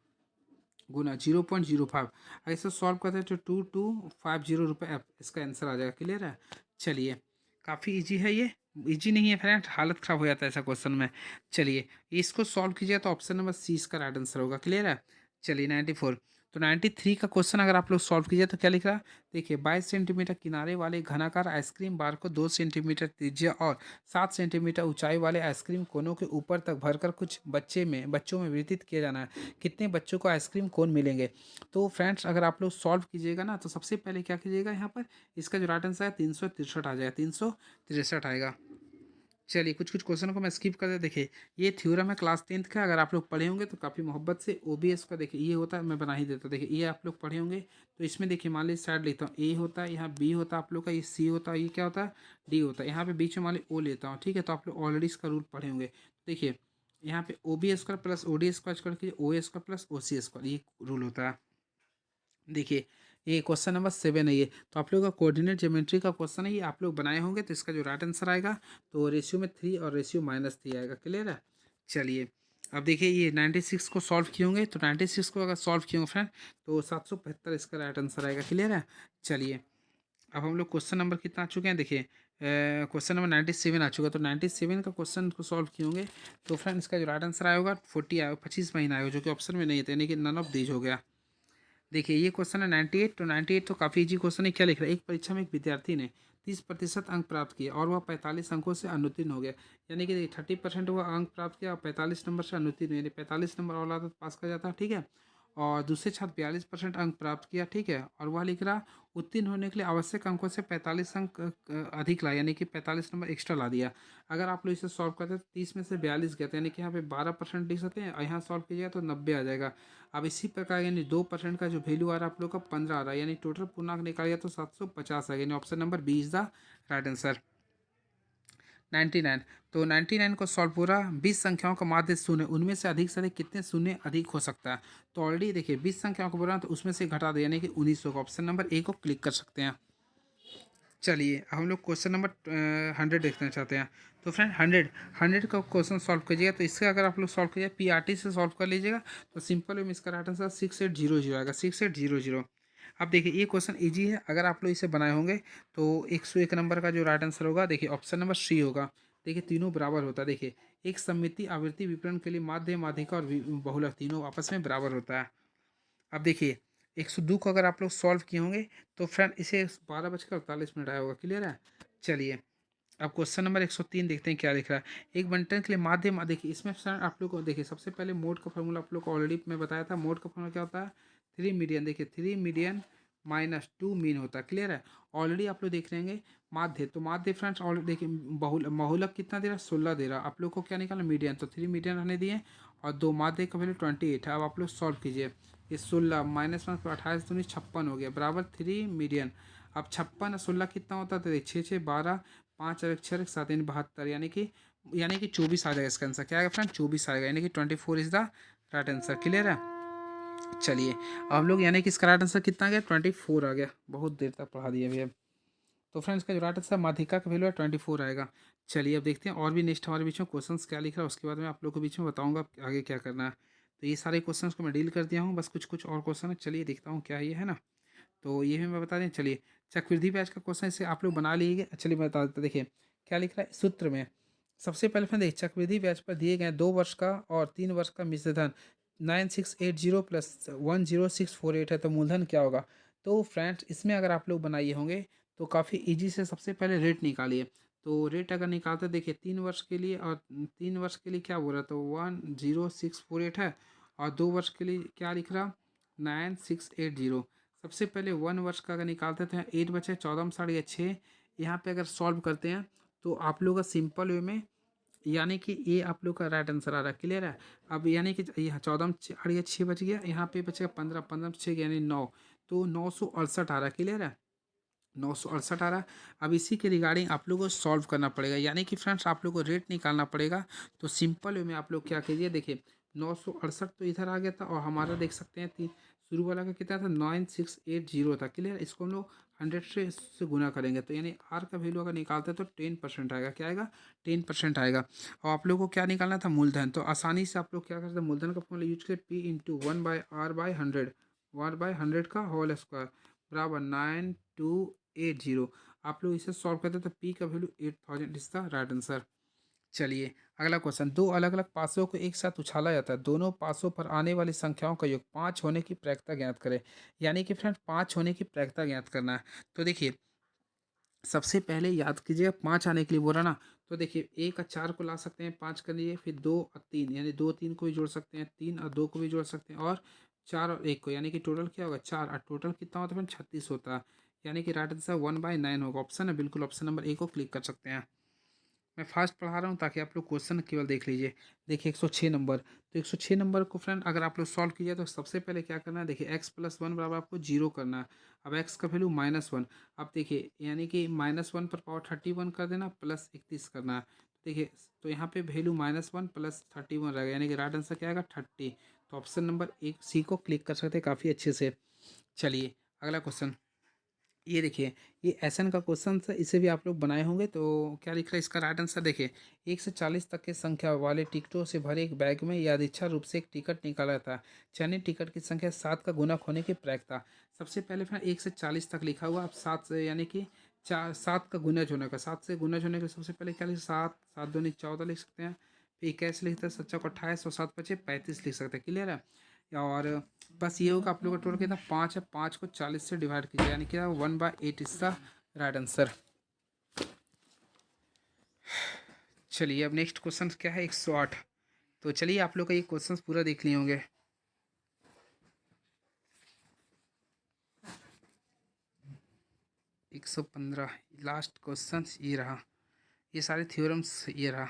गुना 0.05। ऐसे सॉल्व करते हैं तो 2250 रुपये इसका आंसर आ जाएगा। क्लियर है। चलिए काफ़ी इजी है ये, इजी नहीं है फ्रेंड, हालत ख़राब हो जाता है ऐसा क्वेश्चन में। चलिए इसको सॉल्व कीजिए तो ऑप्शन नंबर सी इसका राइट आंसर होगा। क्लियर है। चलिए 94, तो 93 का क्वेश्चन अगर आप लोग सॉल्व कीजिए तो क्या लिख रहा है, देखिए 22 सेंटीमीटर किनारे वाले घनाकार आइसक्रीम बार को 2 सेंटीमीटर त्रिज्या और 7 सेंटीमीटर ऊंचाई वाले आइसक्रीम कोनों के ऊपर तक भरकर कुछ बच्चों में वितरित किया जाना है, कितने बच्चों को आइसक्रीम कोन मिलेंगे। तो फ्रेंड्स अगर आप लोग सॉल्व कीजिएगा ना तो सबसे पहले क्या कीजिएगा, यहाँ पर इसका जो राइट आंसर है 363 आ जाएगा, 363 आएगा। चलिए कुछ कुछ क्वेश्चन को मैं स्किप कर दे। देखिए ये थ्योरम है क्लास 10th का, अगर आप लोग पढ़े होंगे तो काफ़ी मोहब्बत से ओबीएस का देखिए ये होता है, मैं बना ही देता। देखिए ये आप लोग पढ़े होंगे तो इसमें देखिए मान लीजिए साइड लेता हूँ ए होता है, यहाँ बी होता है आप लोग का, ये सी होता है, ये क्या होता है डी होता है, यहाँ पे बीच में मान लीजिए ओ लेता हूँ। ठीक है। तो आप लोग ऑलरेडी इसका रूल पढ़े होंगे। देखिए यहाँ पे O B square plus O D square करके O A square plus O C square ये रूल होता है। देखिए ये क्वेश्चन नंबर 7 है ये, तो आप लोग का कोऑर्डिनेट ज्योमेट्री का क्वेश्चन है ये, आप लोग बनाए होंगे तो इसका जो राइट आंसर आएगा तो रेशियो में 3 और रेशियो -3 आएगा। क्लियर है। चलिए अब देखिए ये 96 को सॉल्व किए होंगे, तो 96 को अगर सॉल्व किए होंगे फ्रेंड तो 775 इसका राइट आंसर आएगा। क्लियर है। चलिए अब हम लोग क्वेश्चन नंबर कितना आ चुके हैं, देखिए क्वेश्चन नंबर 97 आ चुका है। तो 97 का क्वेश्चन को सॉल्व किए होंगे तो फ्रेंड इसका जो राइट आंसर आया होगा 40 आएगा, 25 महीना आएगा, जो कि ऑप्शन में नहीं था, यानी कि नन ऑफ दीज हो गया। देखिए ये क्वेश्चन है 98, तो 98 तो काफ़ी इजी क्वेश्चन है। क्या लिख रहा है, एक परीक्षा में एक विद्यार्थी ने 30% अंक प्राप्त किए और वह 45 अंकों से अनुत्तीर्ण हो गया, यानी कि 30% वह अंक प्राप्त किया और 45 नंबर से अनुत्तीर्ण, यानी 45 नंबर वाला तो पास कर जाता है। ठीक है। और दूसरे छात्र 42% अंक प्राप्त किया, ठीक है। और वह लिख रहा उत्तीर्ण होने के लिए आवश्यक अंकों से 45 अंक अधिक ला, यानी कि 45 नंबर एक्स्ट्रा ला दिया। अगर आप लोग इसे सॉल्व करते हैं तो 30 में से 42 गए थे, यानी कि यहाँ पे 12% लिख सकते हैं और यहाँ सॉल्व कीजिएगा तो 90 आ जाएगा। अब इसी प्रकार यानी 2% का जो वैल्यू आ रहा है आप लोग का 15 आ रहा है, यानी टोटल पूर्णांक निकालिए तो 750 आ गया, यानी option number B is the right answer. 99। तो 99 को सॉल्व पूरा 20 संख्याओं का माध्य शून्य, उनमें से अधिक कितने शून्य अधिक हो सकता है। तो ऑलरेडी देखिए 20 संख्याओं को बोला तो उसमें से घटा दे, यानी कि 1900 का ऑप्शन नंबर ए को क्लिक कर सकते हैं। चलिए हम लोग क्वेश्चन नंबर 100 देखना चाहते हैं। तो फ्रेंड 100 का क्वेश्चन सॉल्व कीजिएगा। तो इसका अगर आप लोग सॉल्व कीजिए PRT से सॉल्व कर लीजिएगा तो सिंपल वे में इसका राइट आंसर 6800 आएगा, 6800। अब देखिए ये क्वेश्चन इजी है, अगर आप लोग इसे बनाए होंगे तो 101 नंबर का जो राइट आंसर होगा देखिए ऑप्शन नंबर सी होगा। देखिए तीनों बराबर होता है, देखिए एक सममिति आवृत्ति वितरण के लिए माध्य माध्यिका और बहुलक तीनों आपस में बराबर होता है। अब देखिए 102 को अगर आप लोग सॉल्व किए होंगे तो फ्रेंड इसे 12:48 आया होगा, क्लियर है। चलिए अब क्वेश्चन नंबर 103 देखते हैं क्या लिख रहा है। एक बंटन के लिए माध्यम देखिए इसमें फ्रेंड आप लोग को देखिए सबसे पहले मोड का फॉर्मूला आप लोग को ऑलरेडी मैं बताया था। मोड का फॉर्मूला क्या होता है, 3 मीडियन, देखिए 3 मीडियन माइनस 2 मीन होता है, क्लियर है। ऑलरेडी आप लोग देख रहेंगे माध्य, तो माध्य फ्रेंड्स ऑलरेडी देखिए बहुलक कितना दे रहा है, 16 दे रहा है। आप लोग को क्या निकालना मीडियन, तो 3 मीडियन रहने दिए और दो माध्य का वैल्यू 28 है। अब आप लोग सॉल्व कीजिए, ये 16 माइनस 1 28 दूनी 56 हो गया बराबर 3 मीडियन। अब 56 और 16 कितना होता है, तो देखिए 6 6 12 5 और 1 6 7 72, यानी कि 24 आ जाएगा इसका आंसर। क्या आएगा फ्रेंड, 24 आएगा, यानी कि 24 is the right answer, clear है। चलिए अब हम लोग यानी कि इसका राइट आंसर कितना आ गया, 24 आ गया। बहुत देर तक पढ़ा दिया भैया। तो फ्रेंड्स का जो राइट आंसर माध्यिका का वैल्यू है 24 आएगा। चलिए अब देखते हैं और भी नेक्स्ट हमारे बीच में क्वेश्चंस क्या लिख रहा है, उसके बाद मैं आप लोग के बीच में बताऊंगा आगे क्या करना है। तो ये सारे क्वेश्चंस को मैं डील कर दिया हूँ, बस कुछ कुछ और क्वेश्चन है, चलिए देखता हूँ क्या ये है ना। तो ये भी मैं बता दें, चलिए चक्रवृद्धि ब्याज का क्वेश्चन इसे आप लोग बना लीजिए। चलिए मैं बता देता, देखिए क्या लिख रहा है सूत्र में। सबसे पहले फ्रेंड देखिए चक्रवृद्धि ब्याज पर दिए गए 2 वर्ष का और 3 वर्ष का मिश्र धन 9680 प्लस 10648 है, तो मूलधन क्या होगा। तो फ्रेंड्स इसमें अगर आप लोग बनाइए होंगे तो काफ़ी इजी से सबसे पहले रेट निकालिए। तो रेट अगर निकालते देखिए 3 वर्ष के लिए, और 3 वर्ष के लिए क्या बोल रहा, तो 10648 है, और 2 वर्ष के लिए क्या लिख रहा 9680। सबसे पहले 1 वर्ष का अगर निकालते थे 8 बचे 14 में 6.5, यहाँ पे अगर सॉल्व करते हैं तो आप लोग का सिंपल वे में, यानी कि ये आप लोग का राइट आंसर आ रहा है, क्लियर है। अब यानी कि यहाँ 14 में 6 बच गया, यहाँ पे बचेगा 15, 15 में 6 यानी 9, तो 968 आ रहा है, क्लियर है। 968 आ रहा है। अब इसी के रिगार्डिंग आप लोगों को सॉल्व करना पड़ेगा, यानी कि फ्रेंड्स आप लोग को रेट निकालना पड़ेगा। तो सिंपल वे में आप लोग क्या कीजिए, देखिए 968 तो इधर आ गया था, और हमारा देख सकते हैं तीन शुरू वाला का कितना था 9680 था, क्लियर। इसको हम लोग 100 से गुना करेंगे, तो यानी आर का वैल्यू अगर निकालते हैं तो 10% आएगा, क्या आएगा 10% आएगा। और आप लोग को क्या निकालना था मूलधन, तो आसानी से आप लोग क्या करते हैं मूलधन का फॉर्मूला यूज करें P × 1/R/100, 1/100 का होल स्क्वायर बराबर 9280। आप लोग इसे सॉल्व करते हैं तो पी का value 8000 is the right answer. चलिए अगला क्वेश्चन, दो अलग अलग पासों को एक साथ उछाला जाता है, दोनों पासों पर आने वाली संख्याओं का योग 5 होने की प्रायिकता ज्ञात करें। यानी कि फ्रेंड 5 होने की प्रायिकता ज्ञात करना है। तो देखिए सबसे पहले याद कीजिए 5 आने के लिए बोला ना, तो देखिए 1 और 4 को ला सकते हैं 5 के लिए, फिर 2 और 3 यानी 2 3 को भी जोड़ सकते हैं, 3 और 2 को भी जोड़ सकते हैं, और 4 और 1 को, यानी कि टोटल क्या होगा 4, और टोटल कितना होता है फ्रेंड 36 होता है, यानी कि राइट आंसर 1/9 होगा। ऑप्शन है बिल्कुल, ऑप्शन नंबर ए को क्लिक कर सकते हैं। मैं फास्ट पढ़ा रहा हूँ ताकि आप लोग क्वेश्चन केवल देख लीजिए। देखिए 106 नंबर, तो 106 नंबर को फ्रेंड अगर आप लोग सॉल्व कीजिए तो सबसे पहले क्या करना है, देखिए x+1 बराबर आपको 0 करना है। अब x का वैल्यू -1, अब देखिए यानी कि -1 पर पावर 31 कर देना, प्लस 31 करना है। देखिए तो यहाँ पे वैल्यू -1 प्लस 31 रहेगा, यानी कि राइट आंसर क्या आएगा 30। तो ऑप्शन नंबर 1 सी को क्लिक कर सकते हैं काफ़ी अच्छे से। चलिए अगला क्वेश्चन, ये देखिए ये एसएन का क्वेश्चन है, इसे भी आप लोग बनाए होंगे। तो क्या लिख रहा है इसका राइट आंसर, देखिए 1 से 40 तक की संख्या वाले टिकटों से भरे एक बैग में यादृच्छा रूप से एक टिकट निकाला था, चयनित टिकट की संख्या 7 का गुणक होने की प्रायिकता। सबसे पहले फिर 1 से 40 तक लिखा हुआ, अब 7 से यानी कि 7 का गुणज होने का, 7 से गुणज होने का सबसे पहले क्या लिख 7 7 दूनी 14 लिख सकते हैं, फिर 21 लिखते हैं, 7 को 28 और 7 बचे 35 लिख सकते हैं, क्लियर है। और बस ये होगा आप लोगों का टोटल कितना 5 है, 5 को 40 से डिवाइड कीजिए, यानी कि 1/8 इसका राइट आंसर। चलिए अब नेक्स्ट क्वेश्चन क्या है 108। तो चलिए आप लोग का ये क्वेश्चन पूरा देख लिए होंगे। 115 लास्ट क्वेश्चन ये रहा, ये सारे थ्योरम्स ये रहा।